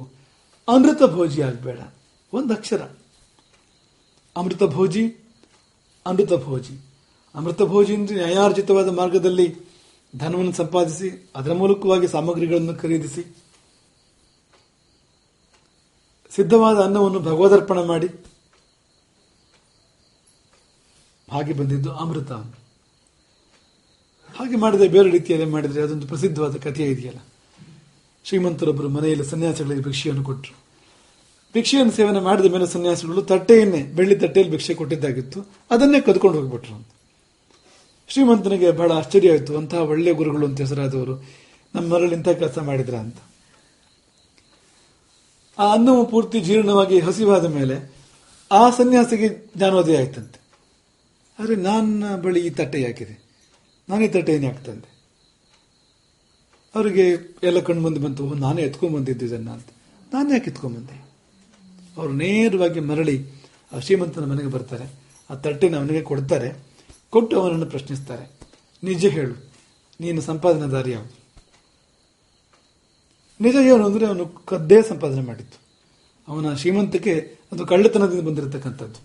ಅನೃತ ಭೋಜಿ ಆಗಬೇಡ. ಒಂದು ಅಕ್ಷರ ಅಮೃತ ಭೋಜಿ, ಅಮೃತ ಭೋಜಿ. ಅಮೃತ ಭೋಜಿ ಅಂದ್ರೆ ನ್ಯಾಯಾರ್ಜಿತವಾದ ಮಾರ್ಗದಲ್ಲಿ ಧನವನ್ನು ಸಂಪಾದಿಸಿ ಅದರ ಮೂಲಕವಾಗಿ ಸಾಮಗ್ರಿಗಳನ್ನು ಖರೀದಿಸಿ ಸಿದ್ಧವಾದ ಅನ್ನವನ್ನು ಭಗವದರ್ಪಣ ಮಾಡಿ ಹಾಗೆ ಬಂದಿದ್ದು ಅಮೃತ. ಹಾಗೆ ಮಾಡಿದ್ರೆ ಬೇರೆ ರೀತಿಯಲ್ಲಿ ಮಾಡಿದರೆ ಅದೊಂದು ಪ್ರಸಿದ್ಧವಾದ ಕಥೆ ಇದೆಯಲ್ಲ. ಶ್ರೀಮಂತರೊಬ್ಬರು ಮನೆಯಲ್ಲಿ ಸನ್ಯಾಸಿಗಳಿಗೆ ಭಿಕ್ಷೆಯನ್ನು ಕೊಟ್ಟರು. ಭಿಕ್ಷೆಯನ್ನು ಸೇವನೆ ಮಾಡಿದ ಮೇಲೆ ಸನ್ಯಾಸಿಗಳು ತಟ್ಟೆಯನ್ನೇ, ಬೆಳ್ಳಿ ತಟ್ಟೆಯಲ್ಲಿ ಭಿಕ್ಷೆ ಕೊಟ್ಟಿದ್ದಾಗಿತ್ತು, ಅದನ್ನೇ ಕದ್ಕೊಂಡು ಹೋಗ್ಬಿಟ್ರು. ಶ್ರೀಮಂತನಿಗೆ ಬಹಳ ಆಶ್ಚರ್ಯ ಆಯಿತು. ಅಂತಹ ಒಳ್ಳೆಯ ಗುರುಗಳು ಅಂತ ಹೆಸರಾದವರು ನಮ್ಮ ಮರಳಿ ಇಂಥ ಕೆಲಸ ಮಾಡಿದ್ರ ಅಂತ. ಆ ಅನ್ನವು ಪೂರ್ತಿ ಜೀರ್ಣವಾಗಿ ಹಸಿವಾದ ಮೇಲೆ ಆ ಸನ್ಯಾಸಿಗೆ ಜ್ಞಾನೋದಯ ಆಯ್ತಂತೆ. ಆದರೆ ನನ್ನ ಬಳಿ ಈ ತಟ್ಟೆ ಯಾಕಿದೆ, ನಾನು ಈ ತಟ್ಟೆಯನ್ನು ಯಾಕೆ ತಂದೆ? ಅವರಿಗೆ ಎಲ್ಲ ಕಣ್ಣು ಮುಂದೆ ಬಂತು, ನಾನೇ ಎತ್ಕೊಂಡ್ ಬಂದಿದ್ದು ಇದನ್ನ ಅಂತ. ನಾನೇ ಯಾಕೆ ಎತ್ಕೊಂಡ್ಬಂದೆ? ಅವರು ನೇರವಾಗಿ ಮರಳಿ ಆ ಶ್ರೀಮಂತನ ಮನೆಗೆ ಬರ್ತಾರೆ. ಆ ತಟ್ಟೆನ ಅವನಿಗೆ ಕೊಡ್ತಾರೆ. ಕೊಟ್ಟು ಅವನನ್ನು ಪ್ರಶ್ನಿಸ್ತಾರೆ, ನಿಜ ಹೇಳು, ನೀನು ಸಂಪಾದನೆದಾರಿ ಯಾವುದು? ನಿಜ ಏನು ಅಂದ್ರೆ ಅವನು ಕದ್ದೇ ಸಂಪಾದನೆ ಮಾಡಿದ್ದು. ಅವನ ಶ್ರೀಮಂತಕ್ಕೆ ಅದು ಕಳ್ಳತನದಿಂದ ಬಂದಿರತಕ್ಕಂಥದ್ದು.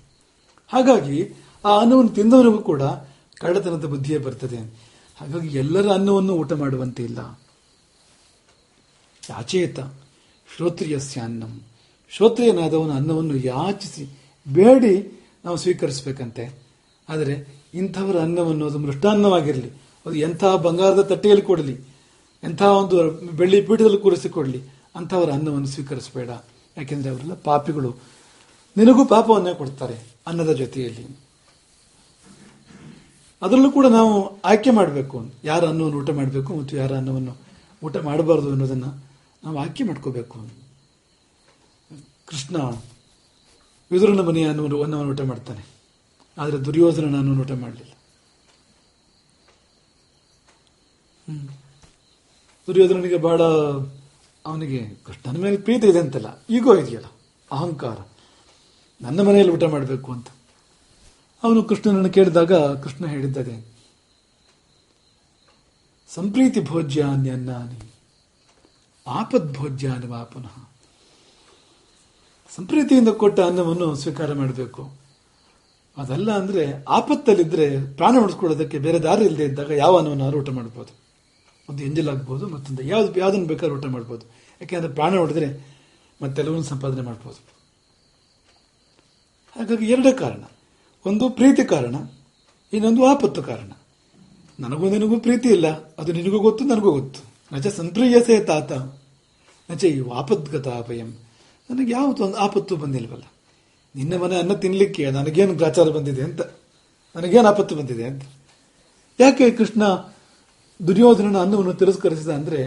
ಹಾಗಾಗಿ ಆ ಅನ್ನವನ್ನು ತಿಂದವನಿಗೂ ಕೂಡ ಕಳ್ಳತನದ ಬುದ್ಧಿಯೇ ಬರ್ತದೆ. ಹಾಗಾಗಿ ಎಲ್ಲರ ಅನ್ನವನ್ನು ಊಟ ಮಾಡುವಂತೆ ಇಲ್ಲ. ಯಾಚೇತ ಶ್ರೋತ್ರಿಯಸ್ಯ ಅನ್ನಂ, ಶ್ರೋತ್ರಿಯನಾದವನ ಅನ್ನವನ್ನು ಯಾಚಿಸಿ ಬೇಡಿ ನಾವು ಸ್ವೀಕರಿಸಬೇಕಂತೆ. ಆದರೆ ಇಂಥವರ ಅನ್ನವನ್ನು, ಅದು ಮೃಷ್ಟಾನ್ನವಾಗಿರಲಿ, ಅದು ಎಂಥ ಬಂಗಾರದ ತಟ್ಟೆಯಲ್ಲಿ ಕೊಡಲಿ, ಎಂಥ ಒಂದು ಬೆಳ್ಳಿ ಪೀಠದಲ್ಲಿ ಕೂರಿಸಿಕೊಡಲಿ, ಅಂಥವರ ಅನ್ನವನ್ನು ಸ್ವೀಕರಿಸಬೇಡ. ಯಾಕೆಂದ್ರೆ ಅವರೆಲ್ಲ ಪಾಪಿಗಳು, ನಿನಗೂ ಪಾಪವನ್ನೇ ಕೊಡ್ತಾರೆ ಅನ್ನದ ಜೊತೆಯಲ್ಲಿ. ಅದರಲ್ಲೂ ಕೂಡ ನಾವು ಆಯ್ಕೆ ಮಾಡಬೇಕು, ಯಾರ ಅನ್ನವನ್ನು ಊಟ ಮಾಡಬೇಕು ಮತ್ತು ಯಾರ ಅನ್ನವನ್ನು ಊಟ ಮಾಡಬಾರದು ಅನ್ನೋದನ್ನು ನಾವು ಆಯ್ಕೆ ಮಾಡ್ಕೋಬೇಕು. ಕೃಷ್ಣ ವಿದುರನ ಮನೆಯ ಅನ್ನವನ್ನು ಊಟ ಮಾಡ್ತಾನೆ, ಆದರೆ ದುರ್ಯೋಧನನ ಅನ್ನವನ್ನು ಊಟ ಮಾಡಲಿಲ್ಲ. ದುರ್ಯೋಧನನಿಗೆ ಬಹಳ, ಅವನಿಗೆ ಕೃಷ್ಣನ ಮೇಲೆ ಪ್ರೀತಿ ಇದೆ ಅಂತಲ್ಲ, ಈಗೋ ಇದೆಯಲ್ಲ, ಅಹಂಕಾರ, ನನ್ನ ಮನೆಯಲ್ಲಿ ಊಟ ಮಾಡಬೇಕು ಅಂತ. ಅವನು ಕೃಷ್ಣನನ್ನು ಕೇಳಿದಾಗ ಕೃಷ್ಣ ಹೇಳಿದ್ದಾರೆ, ಸಂಪ್ರೀತಿ ಭೋಜ್ಯಾನ್ಯನ್ನಾನಿ ಆಪದ್ ಭೋಜ್ಯಾನಿ ವಾ ಪುನಃ. ಸಂಪ್ರೀತಿಯಿಂದ ಕೊಟ್ಟ ಅನ್ನವನ್ನು ಸ್ವೀಕಾರ ಮಾಡಬೇಕು. ಅದಲ್ಲ ಅಂದ್ರೆ ಆಪತ್ತಲ್ಲಿದ್ರೆ ಪ್ರಾಣ ಉಳಿಸ್ಕೊಳ್ಳೋದಕ್ಕೆ ಬೇರೆ ದಾರಿ ಇಲ್ಲದೆ ಇದ್ದಾಗ ಯಾವ ಅನ್ನವನ್ನು ಊಟ ಮಾಡ್ಬೋದು. ಒಂದು ಎಂಜಲಾಗ್ಬೋದು, ಮತ್ತೊಂದು ಯಾವ್ದನ್ನು ಬೇಕಾದ್ರೂ ಊಟ ಮಾಡ್ಬೋದು. ಯಾಕೆಂದ್ರೆ ಪ್ರಾಣ ಹೊಡೆದ್ರೆ ಮತ್ತೆಲ್ಲವನ್ನೂ ಸಂಪಾದನೆ ಮಾಡ್ಬೋದು. ಹಾಗಾಗಿ ಎರಡೇ ಕಾರಣ, ಒಂದು ಪ್ರೀತಿ ಕಾರಣ, ಇನ್ನೊಂದು ಆಪತ್ತು ಕಾರಣ. ನನಗೂ ನಿನಗೂ ಪ್ರೀತಿ ಇಲ್ಲ, ಅದು ನಿನಗೂ ಗೊತ್ತು, ನನಗೂ ಗೊತ್ತು. ನಚ ಸಂಪ್ರಿಯಸೇ ತಾತ ನಚ ಈ ಆಪದ್ಗತ ಭಯಂ. ನನಗೆ ಯಾವತ್ತು ಒಂದು ಆಪತ್ತು ಬಂದಿಲ್ವಲ್ಲ. ನಿನ್ನ ಮನೆ ಅನ್ನ ತಿನ್ಲಿಕ್ಕೆ ನನಗೇನು ಗ್ರಾಚಾರ ಬಂದಿದೆ ಅಂತ, ನನಗೇನು ಆಪತ್ತು ಬಂದಿದೆ ಅಂತ. ಯಾಕೆ ಕೃಷ್ಣ ದುರ್ಯೋಧನನ ಅನ್ನವನ್ನು ತಿರಸ್ಕರಿಸಿದ ಅಂದ್ರೆ,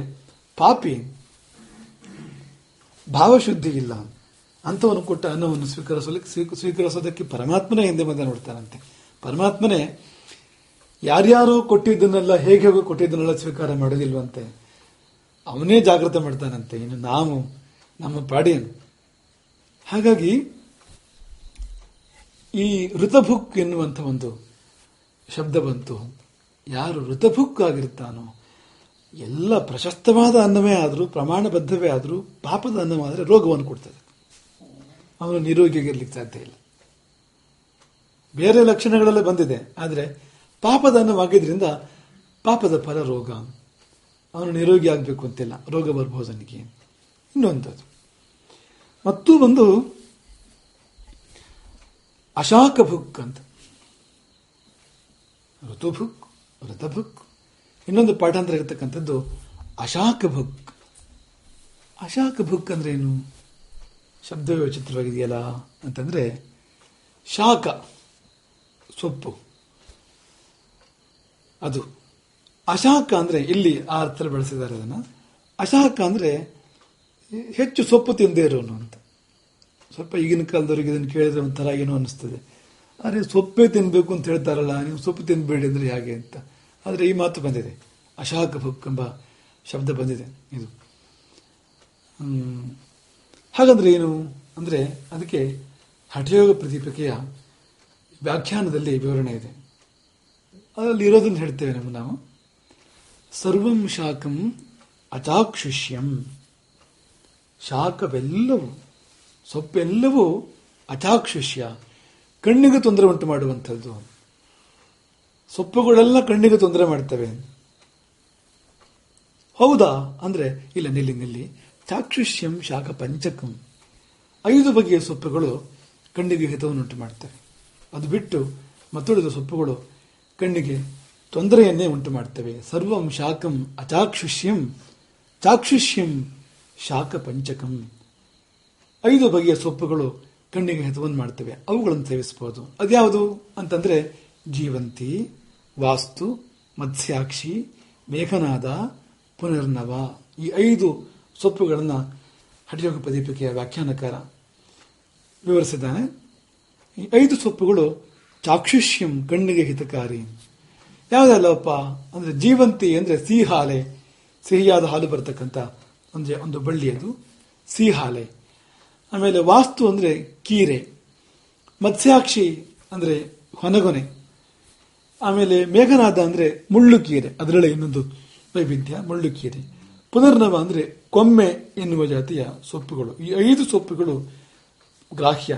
ಪಾಪಿ, ಭಾವಶುದ್ಧಿ ಇಲ್ಲ ಅಂಥವನು ಕೊಟ್ಟ ಅನ್ನವನ್ನು ಸ್ವೀಕರಿಸೋದಕ್ಕೆ ಪರಮಾತ್ಮನೇ ಹಿಂದೆ ಮುಂದೆ ನೋಡ್ತಾನಂತೆ. ಪರಮಾತ್ಮನೇ ಯಾರ್ಯಾರು ಕೊಟ್ಟಿದ್ದನ್ನೆಲ್ಲ ಹೇಗೆ ಕೊಟ್ಟಿದ್ದನ್ನೆಲ್ಲ ಸ್ವೀಕಾರ ಮಾಡೋದಿಲ್ವಂತೆ, ಅವನೇ ಜಾಗೃತ ಮಾಡ್ತಾನಂತೆ. ಇನ್ನು ನಾವು ನಮ್ಮ ಪಾಡಿಯನು. ಹಾಗಾಗಿ ಈ ಋತಭುಕ್ ಎನ್ನುವಂಥ ಒಂದು ಶಬ್ದ ಬಂತು. ಯಾರು ಋತಭುಕ್ ಆಗಿರ್ತಾನೋ, ಎಲ್ಲ ಪ್ರಶಸ್ತವಾದ ಅನ್ನವೇ ಆದರೂ, ಪ್ರಮಾಣಬದ್ಧವೇ ಆದರೂ, ಪಾಪದ ಅನ್ನವಾದರೆ ರೋಗವನ್ನು ಕೊಡ್ತದೆ. ಅವನು ನಿರೋಗಿಯಾಗಿರ್ಲಿಕ್ಕೆ ಸಾಧ್ಯ ಇಲ್ಲ. ಬೇರೆ ಲಕ್ಷಣಗಳೆಲ್ಲ ಬಂದಿದೆ, ಆದರೆ ಪಾಪದ ಅನ್ನವಾಗಿದ್ರಿಂದ ಪಾಪದ ಫಲ ರೋಗ. ಅವನು ನಿರೋಗಿ ಆಗಬೇಕು ಅಂತಿಲ್ಲ, ರೋಗ ಬರ್ಬೋದು ಅವನಿಗೆ. ಇನ್ನೊಂದದು ಮತ್ತೂ ಒಂದು ಅಶಾಕಭುಕ್ ಅಂತ, ಋತುಭುಕ್, ಋತಭುಕ್. ಇನ್ನೊಂದು ಪಾಠಾಂತರ ಇರತಕ್ಕಂಥದ್ದು ಅಶಾಕಭುಕ್. ಅಶಾಕಭುಕ್ ಅಂದ್ರೆ ಏನು? ಶಬ್ದವೇ ವಿಚಿತ್ರವಾಗಿದೆಯಲ್ಲ ಅಂತಂದ್ರೆ, ಶಾಖ ಸೊಪ್ಪು ಅದು. ಅಶಾಕ ಅಂದ್ರೆ ಇಲ್ಲಿ ಆ ಅರ್ಥ ಬಳಸಿದ್ದಾರೆ ಅದನ್ನ. ಅಶಾಕ ಅಂದ್ರೆ ಹೆಚ್ಚು ಸೊಪ್ಪು ತಿಂದೇ ಇರೋನು ಅಂತ. ಸ್ವಲ್ಪ ಈಗಿನ ಕಾಲದವ್ರಿಗೆ ಇದನ್ನು ಕೇಳಿದ್ರೆ ಒಂಥರ ಏನೋ ಅನಿಸ್ತದೆ. ಆದರೆ ಸೊಪ್ಪೇ ತಿನ್ಬೇಕು ಅಂತ ಹೇಳ್ತಾರಲ್ಲ, ನೀವು ಸೊಪ್ಪು ತಿನ್ಬೇಡಿ ಅಂದ್ರೆ ಹೇಗೆ ಅಂತ. ಆದರೆ ಈ ಮಾತು ಬಂದಿದೆ, ಅಶಾಕ ಭುಕ್ ಎಂಬ ಶಬ್ದ ಬಂದಿದೆ. ಇದು ಹಾಗಂದ್ರೆ ಏನು ಅಂದ್ರೆ, ಅದಕ್ಕೆ ಹಠಯೋಗ ಪ್ರದೀಪಿಕೆಯ ವ್ಯಾಖ್ಯಾನದಲ್ಲಿ ವಿವರಣೆ ಇದೆ. ಅದರಲ್ಲಿ ಇರೋದನ್ನು ಹೇಳ್ತೇವೆ ನಾವು. ಸರ್ವಂ ಶಾಕಂ ಅಚಾಕ್ಷುಷ್ಯಂ. ಶಾಕವೆಲ್ಲವೂ, ಸೊಪ್ಪೆಲ್ಲವೂ ಅಚಾಕ್ಷುಷ್ಯ, ಕಣ್ಣಿಗೆ ತೊಂದರೆ ಉಂಟು ಮಾಡುವಂಥದ್ದು. ಸೊಪ್ಪುಗಳೆಲ್ಲ ಕಣ್ಣಿಗೆ ತೊಂದರೆ ಮಾಡ್ತವೆ. ಹೌದಾ ಅಂದ್ರೆ, ಇಲ್ಲ, ನಿಲ್ಲಿ. ಚಾಕ್ಷುಷ್ಯಂ ಶಾಖ ಪಂಚಕಂ. 5 ಬಗೆಯ ಸೊಪ್ಪುಗಳು ಕಣ್ಣಿಗೆ ಹಿತವನ್ನುಂಟು ಮಾಡ್ತವೆ. ಅದು ಬಿಟ್ಟು ಮತ್ತುಳಿದ ಸೊಪ್ಪುಗಳು ಕಣ್ಣಿಗೆ ತೊಂದರೆಯನ್ನೇ ಉಂಟು ಮಾಡ್ತವೆ. ಸರ್ವಂ ಶಾಕಂ ಅಚಾಕ್ಷುಷ್ಯಂ ಚಾಕ್ಷುಷ್ಯಂ ಶಾಕ ಪಂಚಕಂ. 5 ಬಗೆಯ ಸೊಪ್ಪುಗಳು ಕಣ್ಣಿಗೆ ಹಿತವನ್ನು ಮಾಡ್ತವೆ, ಅವುಗಳನ್ನು ಸೇವಿಸಬಹುದು. ಅದ್ಯಾವುದು ಅಂತಂದ್ರೆ ಜೀವಂತಿ, ವಾಸ್ತು, ಮತ್ಸ್ಯಾಕ್ಷಿ, ಮೇಘನಾದ, ಪುನರ್ನವ. ಈ 5 ಸೊಪ್ಪುಗಳನ್ನು ಹಠಯೋಗ ದೀಪಿಕೆಯ ವ್ಯಾಖ್ಯಾನಕಾರ ವಿವರಿಸಿದ್ದಾನೆ. ಈ 5 ಸೊಪ್ಪುಗಳು ಚಾಕ್ಷುಷ್ಯಂ ಕಣ್ಣಿಗೆ ಹಿತಕಾರಿ. ಯಾವುದಲ್ಲಪ್ಪ ಅಂದ್ರೆ ಜೀವಂತಿ ಅಂದ್ರೆ ಸಿಹಿಹಾಲೆ, ಸಿಹಿಯಾದ ಹಾಲು ಬರತಕ್ಕಂಥ ಒಂದು ಬಳ್ಳಿ, ಅದು ಸಿಹಿಹಾಲೆ. ಆಮೇಲೆ ವಾಸ್ತು ಅಂದ್ರೆ ಕೀರೆ, ಮತ್ಸ್ಯಾಕ್ಷಿ ಅಂದ್ರೆ ಹೊನಗೊನೆ, ಆಮೇಲೆ ಮೇಘನಾದ ಅಂದ್ರೆ ಮುಳ್ಳು ಕೀರೆ, ಅದರಲ್ಲೇ ಇನ್ನೊಂದು ವೈವಿಧ್ಯ ಮುಳ್ಳು ಕೀರೆ. ಪುನರ್ನವ ಅಂದ್ರೆ ಕೊಮ್ಮೆ ಎನ್ನುವ ಜಾತಿಯ ಸೊಪ್ಪುಗಳು. ಈ 5 ಸೊಪ್ಪುಗಳು ಗ್ರಾಹ್ಯ,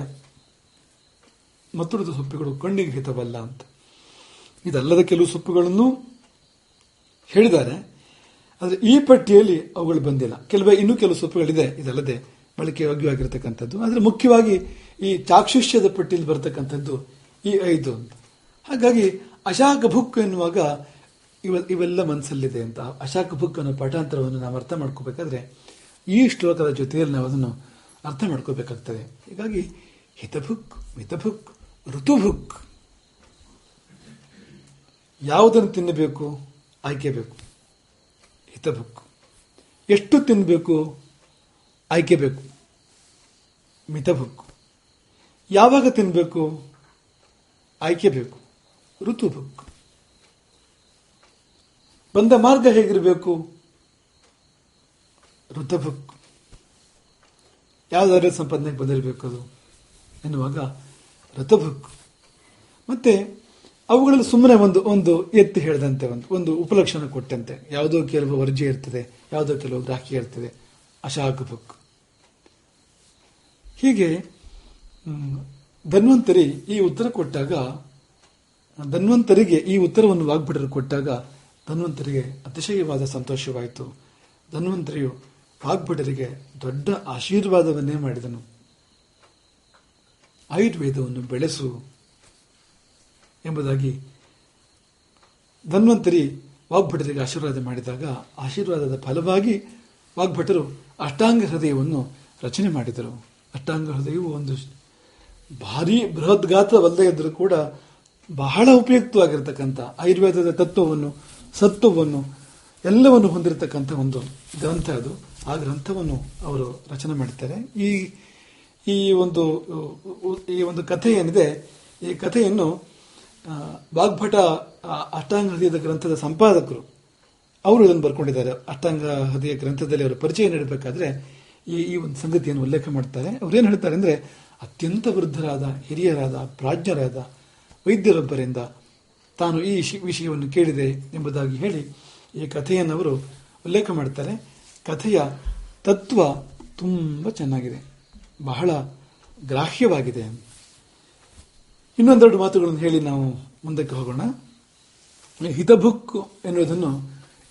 ಮತ್ತುಳಿದ ಸೊಪ್ಪುಗಳು ಕಣ್ಣಿಗೆ ಹಿತವಲ್ಲ ಅಂತ. ಇದಲ್ಲದ ಕೆಲವು ಸೊಪ್ಪುಗಳನ್ನು ಹೇಳಿದ್ದಾರೆ, ಆದರೆ ಈ ಪಟ್ಟಿಯಲ್ಲಿ ಅವುಗಳು ಬಂದಿಲ್ಲ. ಇನ್ನೂ ಕೆಲವು ಸೊಪ್ಪುಗಳಿದೆ ಇದಲ್ಲದೆ ಬಳಕೆ ಯೋಗ್ಯವಾಗಿರತಕ್ಕಂಥದ್ದು. ಆದರೆ ಮುಖ್ಯವಾಗಿ ಈ ಚಾಕ್ಷುಷ್ಯದ ಪಟ್ಟಿಯಲ್ಲಿ ಬರತಕ್ಕಂಥದ್ದು ಈ 5 ಅಂತ. ಹಾಗಾಗಿ ಅಶಾಕ ಭುಕ್ ಎನ್ನುವಾಗ ಇವೆಲ್ಲ ಮನಸ್ಸಲ್ಲಿದೆ ಅಂತ. ಅಶಾಕ ಭುಕ್ ಅನ್ನೋ ಪಾಠಾಂತರವನ್ನು ನಾವು ಅರ್ಥ ಮಾಡ್ಕೋಬೇಕಾದ್ರೆ ಈ ಶ್ಲೋಕದ ಜೊತೆಯಲ್ಲಿ ನಾವು ಅದನ್ನು ಅರ್ಥ ಮಾಡ್ಕೋಬೇಕಾಗ್ತದೆ. ಹೀಗಾಗಿ ಹಿತಭುಕ್, ಮಿತಭುಕ್, ಋತುಭುಕ್. ಯಾವುದನ್ನು ತಿನ್ನಬೇಕು ಆಯ್ಕೆ ಬೇಕು. ಹಿತಭುಕ್. ಎಷ್ಟು ತಿನ್ನಬೇಕು ಆಯ್ಕೆ ಬೇಕು. ಮಿತಭುಕ್. ಯಾವಾಗ ತಿನ್ನಬೇಕು ಆಯ್ಕೆ ಬೇಕು. ಋತುಭುಕ್. ಬಂದ ಮಾರ್ಗ ಹೇಗಿರಬೇಕು. ಋತುಭುಕ್. ಯಾವುದಾದ್ರೂ ಸಂಪಾದನೆಗೆ ಬಂದಿರಬೇಕು ಅದು ಎನ್ನುವಾಗ ಋತುಭುಕ್. ಮತ್ತೆ ಅವುಗಳಲ್ಲಿ ಸುಮ್ಮನೆ ಒಂದು ಎತ್ತಿ ಹೇಳಿದಂತೆ ಒಂದು ಉಪಲಕ್ಷಣ ಕೊಟ್ಟಂತೆ, ಯಾವುದೋ ಕೆಲವು ವರ್ಜ್ಯ ಇರ್ತದೆ, ಯಾವುದೋ ಕೆಲವು ಗ್ರಾಹ್ಯ ಇರ್ತದೆ, ಅಶಾಕ ಭುಕ್. ಹೀಗೆ ಧನ್ವಂತರಿ ಈ ಉತ್ತರ ಕೊಟ್ಟಾಗ, ಧನ್ವಂತರಿಗೆ ಈ ಉತ್ತರವನ್ನು ವಾಗ್ಭಟರು ಕೊಟ್ಟಾಗ ಧನ್ವಂತರಿಗೆ ಅತಿಶಯವಾದ ಸಂತೋಷವಾಯಿತು. ಧನ್ವಂತರಿಯು ವಾಗ್ಭಟರಿಗೆ ದೊಡ್ಡ ಆಶೀರ್ವಾದವನ್ನೇ ಮಾಡಿದನು. ಆಯುರ್ವೇದವನ್ನು ಬೆಳೆಸು ಎಂಬುದಾಗಿ ಧನ್ವಂತರಿ ವಾಗ್ಭಟರಿಗೆ ಆಶೀರ್ವಾದ ಮಾಡಿದಾಗ, ಆಶೀರ್ವಾದದ ಫಲವಾಗಿ ವಾಗ್ಭಟರು ಅಷ್ಟಾಂಗ ಹೃದಯವನ್ನು ರಚನೆ ಮಾಡಿದರು. ಅಷ್ಟಾಂಗ ಹೃದಯವು ಒಂದು ಭಾರೀ ಬೃಹತ್ ಗಾತ್ರವಲ್ಲದೆ ಇದ್ದರೂ ಕೂಡ ಬಹಳ ಉಪಯುಕ್ತವಾಗಿರತಕ್ಕಂಥ ಆಯುರ್ವೇದದ ತತ್ವವನ್ನು, ಸತ್ವವನ್ನು ಎಲ್ಲವನ್ನು ಹೊಂದಿರತಕ್ಕಂಥ ಒಂದು ಗ್ರಂಥ ಅದು. ಆ ಗ್ರಂಥವನ್ನು ಅವರು ರಚನೆ ಮಾಡುತ್ತಾರೆ. ಈ ಒಂದು ಕಥೆ ಏನಿದೆ, ಈ ಕಥೆಯನ್ನು ವಾಗ್ಭಟ ಅಷ್ಟಾಂಗ ಹೃದಯದ ಗ್ರಂಥದ ಸಂಪಾದಕರು ಅವರು ಇದನ್ನು ಬರ್ಕೊಂಡಿದ್ದಾರೆ. ಅಷ್ಟಾಂಗ ಹೃದಯ ಗ್ರಂಥದಲ್ಲಿ ಅವರು ಪರಿಚಯ ನೀಡಬೇಕಾದ್ರೆ ಈ ಒಂದು ಸಂಗತಿಯನ್ನು ಉಲ್ಲೇಖ ಮಾಡ್ತಾರೆ. ಅವ್ರೇನು ಹೇಳ್ತಾರೆ ಅಂದ್ರೆ, ಅತ್ಯಂತ ವೃದ್ಧರಾದ, ಹಿರಿಯರಾದ, ಪ್ರಾಜ್ಞರಾದ ವೈದ್ಯರೊಬ್ಬರಿಂದ ತಾನು ಈ ವಿಷಯವನ್ನು ಕೇಳಿದೆ ಎಂಬುದಾಗಿ ಹೇಳಿ ಈ ಕಥೆಯನ್ನು ಅವರು ಉಲ್ಲೇಖ ಮಾಡ್ತಾರೆ. ಕಥೆಯ ತತ್ವ ತುಂಬ ಚೆನ್ನಾಗಿದೆ, ಬಹಳ ಗ್ರಾಹ್ಯವಾಗಿದೆ. ಇನ್ನೊಂದೆರಡು ಮಾತುಗಳನ್ನು ಹೇಳಿ ನಾವು ಮುಂದಕ್ಕೆ ಹೋಗೋಣ. ಹಿತಭುಕ್ ಎನ್ನುವುದನ್ನು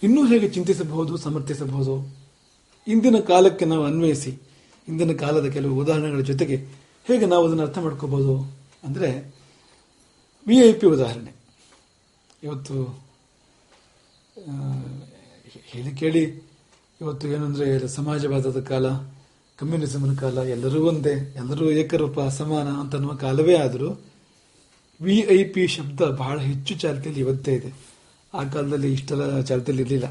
ಇನ್ನೂ ಹೇಗೆ ಚಿಂತಿಸಬಹುದು, ಸಮರ್ಥಿಸಬಹುದು, ಇಂದಿನ ಕಾಲಕ್ಕೆ ನಾವು ಅನ್ವಯಿಸಿ ಇಂದಿನ ಕಾಲದ ಕೆಲವು ಉದಾಹರಣೆಗಳ ಜೊತೆಗೆ ಹೇಗೆ ನಾವು ಅದನ್ನು ಅರ್ಥ ಮಾಡ್ಕೋಬಹುದು ಅಂದರೆ, VIP ಉದಾಹರಣೆ. ಇವತ್ತು ಹೇಳಿ ಕೇಳಿ ಇವತ್ತು ಏನಂದ್ರೆ ಸಮಾಜವಾದದ ಕಾಲ, ಕಮ್ಯುನಿಸಮ್ನ ಕಾಲ, ಎಲ್ಲರೂ ಒಂದೇ, ಎಲ್ಲರೂ ಏಕರೂಪ ಸಮಾನ ಅಂತನ್ನುವ ಕಾಲವೇ ಆದರೂ VIP ಶಬ್ದ ಬಹಳ ಹೆಚ್ಚು ಚಾಲ್ತಿಯಲ್ಲಿ ಇವತ್ತೇ ಇದೆ. ಆ ಕಾಲದಲ್ಲಿ ಇಷ್ಟೆಲ್ಲ ಚಾಲ್ತಿಯಲ್ಲಿ ಇರಲಿಲ್ಲ.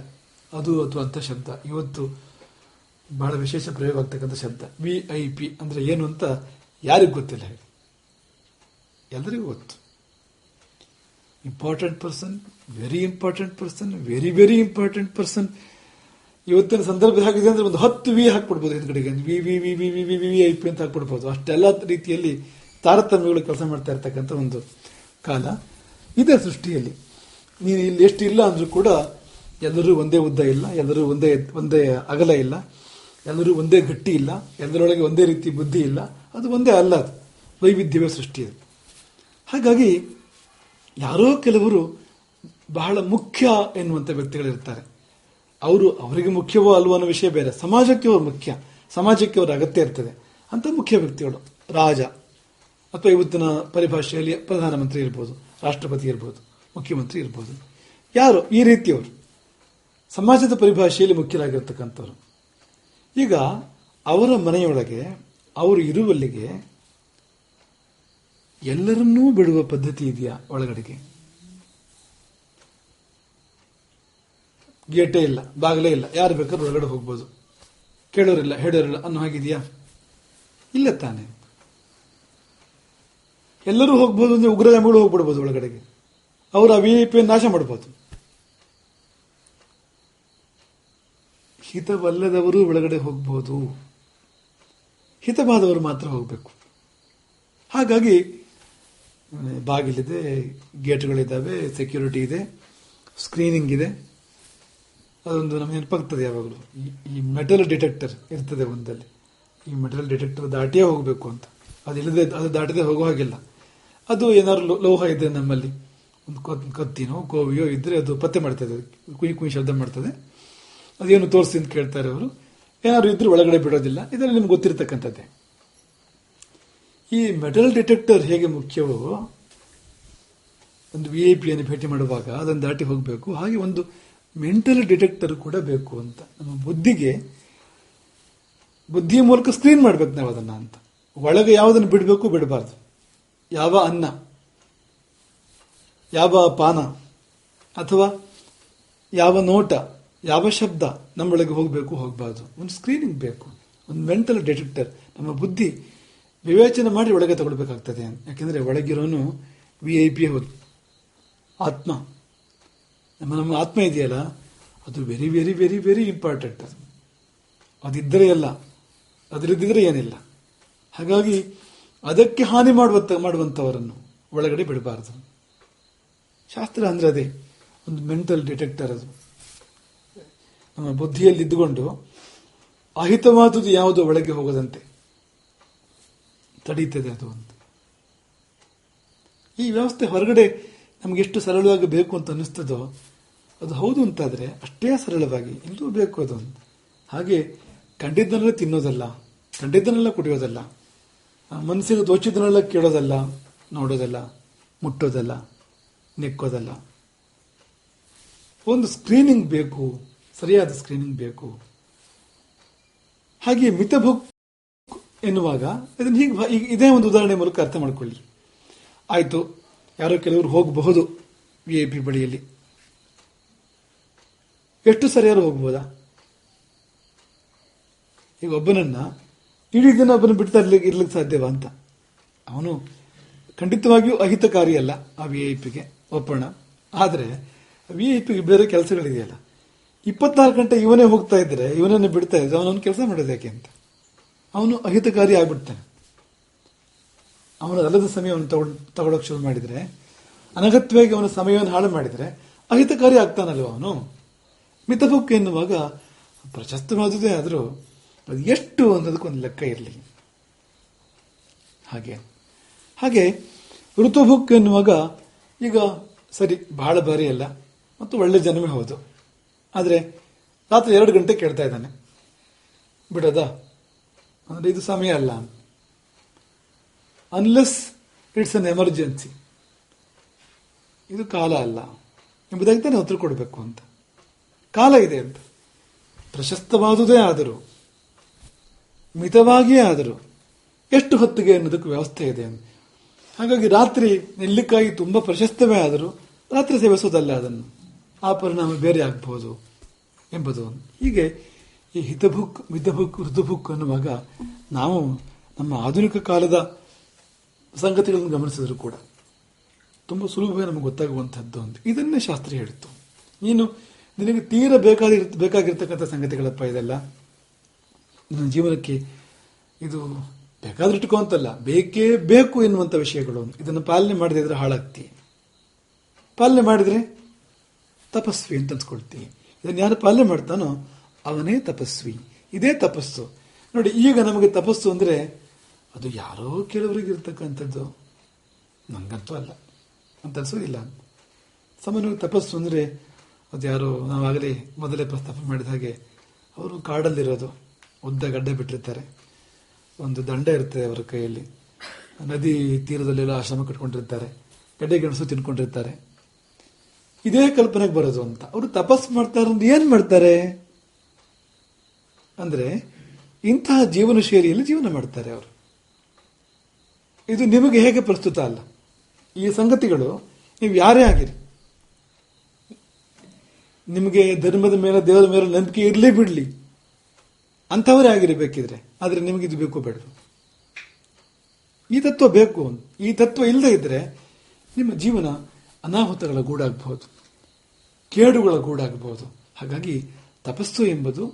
ಅದು ಅಥವಾ ಅಂಥ ಶಬ್ದ ಇವತ್ತು ಬಹಳ ವಿಶೇಷ ಪ್ರಯೋಗ ಆಗ್ತಕ್ಕಂಥ ಶಬ್ದ. VIP ಅಂದ್ರೆ ಏನು ಅಂತ ಯಾರಿಗೂ ಗೊತ್ತಿಲ್ಲ, ಹೇಳಿ, ಎಲ್ಲರಿಗೂ ಗೊತ್ತು. Important person, very important person, very very important person. ಇವತ್ತಿನ ಸಂದರ್ಭ ಹಾಕಿದೆ ಅಂದ್ರೆ ಒಂದು 10 ವಿ ಹಾಕ್ಬಿಡ್ಬೋದು, ಹಿಂದ್ಗಡೆಗೆ VIP ಅಂತ ಹಾಕ್ಬಿಡ್ಬೋದು. ಅಷ್ಟೆಲ್ಲ ರೀತಿಯಲ್ಲಿ ತಾರತಮ್ಯಗಳು ಕೆಲಸ ಮಾಡ್ತಾ ಇರ್ತಕ್ಕಂಥ ಒಂದು ಕಾಲ ಇದೇ ಸೃಷ್ಟಿಯಲ್ಲಿ. ನೀನು ಇಲ್ಲಿ ಎಷ್ಟು ಇಲ್ಲ ಅಂದ್ರೂ ಕೂಡ ಎಲ್ಲರೂ ಒಂದೇ ಉದ್ದ ಇಲ್ಲ, ಎಲ್ಲರೂ ಒಂದೇ ಅಗಲ ಇಲ್ಲ, ಎಲ್ಲರೂ ಒಂದೇ ಗಟ್ಟಿ ಇಲ್ಲ, ಎಲ್ಲರೊಳಗೆ ಒಂದೇ ರೀತಿ ಬುದ್ಧಿ ಇಲ್ಲ. ಅದು ಒಂದೇ ಅಲ್ಲ, ಅದು ವೈವಿಧ್ಯವೇ ಸೃಷ್ಟಿ ಅದು. ಹಾಗಾಗಿ ಯಾರೋ ಕೆಲವರು ಬಹಳ ಮುಖ್ಯ ಎನ್ನುವಂಥ ವ್ಯಕ್ತಿಗಳಿರ್ತಾರೆ. ಅವರಿಗೆ ಮುಖ್ಯವೋ ಅಲ್ವೋ ಅನ್ನೋ ವಿಷಯ ಬೇರೆ, ಸಮಾಜಕ್ಕೆ ಅವರು ಮುಖ್ಯ, ಸಮಾಜಕ್ಕೆ ಅವರ ಅಗತ್ಯ ಇರ್ತದೆ ಅಂತ ಮುಖ್ಯ ವ್ಯಕ್ತಿಗಳು. ರಾಜ, ಅಥವಾ ಇವತ್ತಿನ ಪರಿಭಾಷೆಯಲ್ಲಿ ಪ್ರಧಾನಮಂತ್ರಿ ಇರ್ಬೋದು, ರಾಷ್ಟ್ರಪತಿ ಇರ್ಬೋದು, ಮುಖ್ಯಮಂತ್ರಿ ಇರ್ಬೋದು. ಯಾರು ಈ ರೀತಿಯವರು ಸಮಾಜದ ಪರಿಭಾಷೆಯಲ್ಲಿ ಮುಖ್ಯರಾಗಿರ್ತಕ್ಕಂಥವ್ರು. ಈಗ ಅವರ ಮನೆಯೊಳಗೆ ಅವರು ಇರುವಲ್ಲಿಗೆ ಎಲ್ಲರನ್ನೂ ಬಿಡುವ ಪದ್ಧತಿ ಇದೆಯಾ? ಒಳಗಡೆಗೆ ಗೇಟೇ ಇಲ್ಲ, ಬಾಗಿಲೇ ಇಲ್ಲ, ಯಾರು ಬೇಕಾದ್ರೂ ಒಳಗಡೆ ಹೋಗ್ಬೋದು, ಕೇಳೋರಿಲ್ಲ ಹೇಳೋರಿಲ್ಲ ಅನ್ನೋ ಹಾಗಿದೆಯಾ? ಇಲ್ಲ ತಾನೆ. ಎಲ್ಲರೂ ಹೋಗ್ಬೋದು ಅಂದ್ರೆ ಉಗ್ರಗಾಮಿಗಳು ಹೋಗ್ಬಿಡ್ಬೋದು ಒಳಗಡೆಗೆ, ಅವರು ಆ VIP ನಾಶ ಮಾಡ್ಬೋದು. ಹಿತವಲ್ಲದವರು ಒಳಗಡೆ ಹೋಗ್ಬೋದು, ಹಿತವಾದವರು ಮಾತ್ರ ಹೋಗಬೇಕು. ಹಾಗಾಗಿ ಬಾಗಿಲಿದೆ, ಗೇಟ್ಗಳಿದ್ದಾವೆ, ಸೆಕ್ಯೂರಿಟಿ ಇದೆ, ಸ್ಕ್ರೀನಿಂಗ್ ಇದೆ. ಅದೊಂದು ನಮಗೆ ನೆನಪಾಗ್ತದೆ ಯಾವಾಗಲೂ, ಈ ಮೆಟಲ್ ಡಿಟೆಕ್ಟರ್ ಇರ್ತದೆ ಒಂದಲ್ಲಿ. ಈ ಮೆಟಲ್ ಡಿಟೆಕ್ಟರ್ ದಾಟಿಯೇ ಹೋಗಬೇಕು ಅಂತ, ಅದು ದಾಟದೆ ಹೋಗೋ ಹಾಗಿಲ್ಲ. ಅದು ಏನಾದ್ರು ಲೋಹ ಇದೆ ನಮ್ಮಲ್ಲಿ, ಒಂದು ಕತ್ತಿನೋ ಕೋವಿಯೋ ಇದ್ರೆ ಅದು ಪತ್ತೆ ಮಾಡ್ತದೆ, ಕುಯ್ ಕುಯ್ ಶಬ್ದ ಮಾಡ್ತದೆ. ಅದೇನು ತೋರಿಸಿ ಅಂತ ಕೇಳ್ತಾರೆ ಅವರು. ಏನಾದ್ರು ಇದ್ರೆ ಒಳಗಡೆ ಬಿಡೋದಿಲ್ಲ. ಇದರಲ್ಲಿ ನಿಮ್ಗೆ ಗೊತ್ತಿರತಕ್ಕಂಥದ್ದೇ. ಈ ಮೆಟಲ್ ಡಿಟೆಕ್ಟರ್ ಹೇಗೆ ಮುಖ್ಯವೋ, ಒಂದು VIPಯನ್ನು ಭೇಟಿ ಮಾಡುವಾಗ ಅದನ್ನು ದಾಟಿ ಹೋಗಬೇಕು, ಹಾಗೆ ಒಂದು ಮೆಂಟಲ್ ಡಿಟೆಕ್ಟರ್ ಕೂಡ ಬೇಕು ಅಂತ. ನಮ್ಮ ಬುದ್ಧಿಯ ಮೂಲಕ ಸ್ಕ್ರೀನ್ ಮಾಡ್ಬೇಕು ನಾವು ಅದನ್ನ ಅಂತ. ಒಳಗೆ ಯಾವುದನ್ನು ಬಿಡಬೇಕು, ಬಿಡಬಾರ್ದು. ಯಾವ ಅನ್ನ, ಯಾವ ಪಾನ, ಅಥವಾ ಯಾವ ನೋಟ, ಯಾವ ಶಬ್ದ ನಮ್ಮೊಳಗೆ ಹೋಗಬೇಕು, ಹೋಗಬಾರ್ದು. ಒಂದು ಸ್ಕ್ರೀನಿಂಗ್ ಬೇಕು, ಒಂದು ಮೆಂಟಲ್ ಡಿಟೆಕ್ಟರ್. ನಮ್ಮ ಬುದ್ಧಿ ವಿವೇಚನೆ ಮಾಡಿ ಒಳಗೆ ತಗೊಳ್ಬೇಕಾಗ್ತದೆ. ಯಾಕೆಂದ್ರೆ ಒಳಗಿರೋನು VIP ಹೌದು, ಆತ್ಮ. ನಮ್ಮ ಆತ್ಮ ಇದೆಯಲ್ಲ, ಅದು very very very very important. ಅದಿದ್ದರೆ ಎಲ್ಲ, ಅದರದ್ದಿದ್ರೆ ಏನಿಲ್ಲ. ಹಾಗಾಗಿ ಅದಕ್ಕೆ ಹಾನಿ ಮಾಡುವಂಥವರನ್ನು ಒಳಗಡೆ ಬಿಡಬಾರದು. ಶಾಸ್ತ್ರ ಅಂದ್ರೆ ಅದೇ, ಒಂದು ಮೆಂಟಲ್ ಡಿಟೆಕ್ಟರ್. ಅದು ನಮ್ಮ ಬುದ್ಧಿಯಲ್ಲಿ ಇದ್ದುಕೊಂಡು ಅಹಿತವಾದುದು ಯಾವುದು ಒಳಗೆ ಹೋಗದಂತೆ ತಡೀತದೆ ಅದು ಅಂತ. ಈ ವ್ಯವಸ್ಥೆ ಹೊರಗಡೆ ನಮ್ಗೆ ಎಷ್ಟು ಸರಳವಾಗಿ ಬೇಕು ಅಂತ ಅನಿಸ್ತದೋ, ಅದು ಹೌದು ಅಂತಾದ್ರೆ ಅಷ್ಟೇ ಸರಳವಾಗಿ ಇಲ್ಲೂ ಬೇಕು ಅದು ಅಂತ. ಹಾಗೆ ಕಂಡಿದ್ದನ್ನೆಲ್ಲ ತಿನ್ನೋದಲ್ಲ, ಕಂಡಿದ್ದನ್ನೆಲ್ಲ ಕುಡಿಯೋದಲ್ಲ, ಮನಸ್ಸಿಗೆ ತೋಚಿದ್ದನ್ನೆಲ್ಲ ಕೇಳೋದಲ್ಲ, ನೋಡೋದಲ್ಲ, ಮುಟ್ಟೋದಲ್ಲ, ನೆಕ್ಕೋದಲ್ಲ. ಒಂದು ಸ್ಕ್ರೀನಿಂಗ್ ಬೇಕು, ಸರಿಯಾದ ಸ್ಕ್ರೀನಿಂಗ್ ಬೇಕು. ಹಾಗೆ ಮಿತಭುಕ್ ಎನ್ನುವಾಗ ಇದನ್ನು ಹೀಗೆ ಇದೇ ಒಂದು ಉದಾಹರಣೆ ಮೂಲಕ ಅರ್ಥ ಮಾಡ್ಕೊಳ್ಳಿ. ಆಯ್ತು, ಯಾರೋ ಕೆಲವರು ಹೋಗಬಹುದು VIP ಬಳಿಯಲ್ಲಿ, ಎಷ್ಟು ಸರಿಯಾರು ಹೋಗ್ಬೋದಾ? ಈಗ ಒಬ್ಬನನ್ನ ಇಡೀ ದಿನ ಒಬ್ಬನ ಬಿಡ್ತಾ ಇರ್ಲಿಕ್ಕೆ ಸಾಧ್ಯವಾ ಅಂತ? ಅವನು ಖಂಡಿತವಾಗಿಯೂ ಅಹಿತಕಾರಿ ಅಲ್ಲ ಆ VIPಗೆ, ಒಪ್ಪೋಣ. ಆದರೆ VIPಗೆ ಬೇರೆ ಕೆಲಸಗಳಿದೆಯಲ್ಲ, 24 ಗಂಟೆ ಇವನೇ ಹೋಗ್ತಾ ಇದ್ರೆ, ಇವನನ್ನು ಬಿಡ್ತಾ ಇದ್ರೆ ಅವನೊಂದು ಕೆಲಸ ಮಾಡೋದು ಯಾಕೆ ಅಂತ ಅವನು ಅಹಿತಕಾರಿ ಆಗ್ಬಿಡ್ತಾನೆ. ಅವನು ಅಲ್ಲದ ಸಮಯವನ್ನು ತಗೊಳ್ಳೋಕೆ ಶುರು ಮಾಡಿದ್ರೆ, ಅನಗತ್ಯವಾಗಿ ಅವನ ಸಮಯವನ್ನು ಹಾಳು ಮಾಡಿದ್ರೆ ಅಹಿತಕಾರಿ ಆಗ್ತಾನಲ್ವ ಅವನು. ಮಿತಭುಕ್ ಎನ್ನುವಾಗ ಪ್ರಶಸ್ತವಾದುದೇ ಆದರೂ ಅದು ಎಷ್ಟು ಅನ್ನೋದಕ್ಕೊಂದು ಲೆಕ್ಕ ಇರಲಿ. ಹಾಗೆ ಋತುಭುಕ್ ಎನ್ನುವಾಗ, ಈಗ ಸರಿ ಬಹಳ ಬಾರಿ ಅಲ್ಲ ಮತ್ತು ಒಳ್ಳೆ ಜನವೇ ಹೌದು, ಆದರೆ ರಾತ್ರಿ 2 ಗಂಟೆ ಕೇಳ್ತಾ ಇದ್ದಾನೆ, ಬಿಡೋದಾ? ಅಂದ್ರೆ ಇದು ಸಮಯ ಅಲ್ಲ, ಅನ್ಲೆಸ್ ಇಟ್ಸ್ ಅನ್ ಎಮರ್ಜೆನ್ಸಿ, ಇದು ಕಾಲ ಅಲ್ಲ ಎಂಬುದಾಗಿ ತಾನೇ ಉತ್ತರ ಕೊಡಬೇಕು ಅಂತ. ಕಾಲ ಇದೆ ಅಂತ, ಪ್ರಶಸ್ತವಾದುದೇ ಆದರೂ, ಮಿತವಾಗಿಯೇ ಆದರೂ ಎಷ್ಟು ಹೊತ್ತಿಗೆ ಅನ್ನೋದಕ್ಕೆ ವ್ಯವಸ್ಥೆ ಇದೆ. ಹಾಗಾಗಿ ರಾತ್ರಿ ನೆಲ್ಲಿಕಾಯಿ ತುಂಬಾ ಪ್ರಶಸ್ತವೇ ಆದರೂ ರಾತ್ರಿ ಸೇವಿಸೋದಲ್ಲ, ಅದನ್ನು ಆ ಪರಿಣಾಮ ಬೇರೆ ಆಗಬಹುದು ಎಂಬುದು. ಹೀಗೆ ಈ ಹಿತಭುಕ್, ಮಿತಭುಕ್, ಋತುಭುಕ್ ಅನ್ನುವಾಗ ನಾವು ನಮ್ಮ ಆಧುನಿಕ ಕಾಲದ ಸಂಗತಿಗಳನ್ನು ಗಮನಿಸಿದ್ರು ಕೂಡ ತುಂಬಾ ಸುಲಭವಾಗಿ ನಮಗೆ ಗೊತ್ತಾಗುವಂತಹದ್ದು ಅಂತ. ಇದನ್ನೇ ಶಾಸ್ತ್ರ ಹೇಳಿತ್ತು. ನಿನಗೆ ತೀರ ಬೇಕಾಗಿರ್ತಕ್ಕಂಥ ಸಂಗತಿಗಳಪ್ಪ ಇದೆಲ್ಲ, ನನ್ನ ಜೀವನಕ್ಕೆ ಇದು ಬೇಕಾದ್ರಿಟ್ಕೋ ಅಂತಲ್ಲ, ಬೇಕೇ ಬೇಕು ಎನ್ನುವಂಥ ವಿಷಯಗಳು. ಇದನ್ನು ಪಾಲನೆ ಮಾಡದಿದ್ರೆ ಹಾಳಾಗ್ತಿ, ಪಾಲನೆ ಮಾಡಿದ್ರೆ ತಪಸ್ವಿ ಅಂತ ಅನ್ಸ್ಕೊಳ್ತೀವಿ. ಇದನ್ನು ಯಾರು ಪಾಲನೆ ಮಾಡ್ತಾನೋ ಅವನೇ ತಪಸ್ವಿ. ಇದೇ ತಪಸ್ಸು. ನೋಡಿ, ಈಗ ನಮಗೆ ತಪಸ್ಸು ಅಂದ್ರೆ ಅದು ಯಾರೋ ಕೆಲವರಿಗೆ ಇರ್ತಕ್ಕಂಥದ್ದು, ನಂಗಂತೂ ಅಲ್ಲ ಅಂತ ಅನ್ಸೋದಿಲ್ಲ. ಸಾಮಾನ್ಯವಾಗಿ ತಪಸ್ಸು ಅಂದ್ರೆ ಅದು ಯಾರೋ, ನಾವಾಗಲೇ ಮೊದಲೇ ಪ್ರಸ್ತಾಪ ಮಾಡಿದ ಹಾಗೆ, ಅವರು ಕಾಡಲ್ಲಿರೋದು, ಉದ್ದ ಗಡ್ಡೆ ಬಿಟ್ಟಿರ್ತಾರೆ, ಒಂದು ದಂಡ ಇರ್ತದೆ ಅವರ ಕೈಯಲ್ಲಿ, ನದಿ ತೀರದಲ್ಲೆಲ್ಲ ಆಶ್ರಮ ಕಟ್ಕೊಂಡಿರ್ತಾರೆ, ಗಡ್ಡೆ ಗೆಣಸು ತಿನ್ಕೊಂಡಿರ್ತಾರೆ. ಇದೇ ಕಲ್ಪನೆಗೆ ಬರೋದು ಅಂತ. ಅವರು ತಪಸ್ ಮಾಡ್ತಾರೆ ಅಂದ್ರೆ ಏನ್ ಮಾಡ್ತಾರೆ ಅಂದ್ರೆ ಇಂತಹ ಜೀವನ ಶೈಲಿಯಲ್ಲಿ ಜೀವನ ಮಾಡ್ತಾರೆ ಅವರು. ಇದು ನಿಮಗೆ ಹೇಗೆ ಪ್ರಸ್ತುತ ಅಲ್ಲ. ಈ ಸಂಗತಿಗಳು ನೀವು ಯಾರೇ ಆಗಿರಿ, ನಿಮಗೆ ಧರ್ಮದ ಮೇಲೆ ದೇವರ ಮೇಲೆ ನಂಬಿಕೆ ಇರಲಿ ಬಿಡ್ಲಿ, ಅಂಥವರೇ ಆಗಿರಬೇಕಿದ್ರೆ. ಆದರೆ ನಿಮಗಿದು ಬೇಕು ಬೇಡ, ಈ ತತ್ವ ಬೇಕು. ಈ ತತ್ವ ಇಲ್ಲದೆ ಇದ್ರೆ ನಿಮ್ಮ ಜೀವನ ಅನಾಹುತಗಳ ಗೂಡಾಗಬಹುದು, ಕೇಡುಗಳ ಗೂಡಾಗಬಹುದು. ಹಾಗಾಗಿ ತಪಸ್ಸು ಎಂಬುದು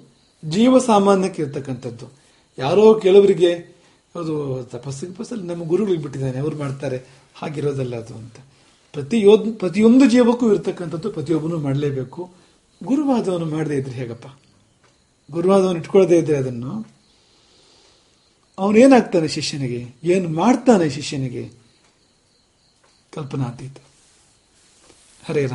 ಜೀವ ಸಾಮಾನ್ಯಕ್ಕೆ ಇರ್ತಕ್ಕಂಥದ್ದು. ಯಾರೋ ಕೆಲವರಿಗೆ ಅದು ತಪಸ್ಸಲ್ಲಿ ನಮ್ಮ ಗುರುಗಳಿಗೆ ಬಿಟ್ಟಿದ್ದಾನೆ, ಅವ್ರು ಮಾಡ್ತಾರೆ, ಹಾಗಿರೋದಲ್ಲ ಅದು ಅಂತ. ಪ್ರತಿಯೊಂದು ಜೀವಕ್ಕೂ ಇರ್ತಕ್ಕಂಥದ್ದು ಪ್ರತಿಯೊಬ್ಬನು ಮಾಡಲೇಬೇಕು. ಗುರುವಾದವನು ಮಾಡದೇ ಇದ್ರೆ ಹೇಗಪ್ಪ? ಗುರುವಾದವನು ಇಟ್ಕೊಳ್ಳದೆ ಇದ್ರೆ ಅದನ್ನು ಅವನೇನಾಗ್ತಾನೆ ಶಿಷ್ಯನಿಗೆ, ಏನು ಮಾಡ್ತಾನೆ ಶಿಷ್ಯನಿಗೆ? ಕಲ್ಪನಾತೀತ. ಹರೇ ರಾಮ.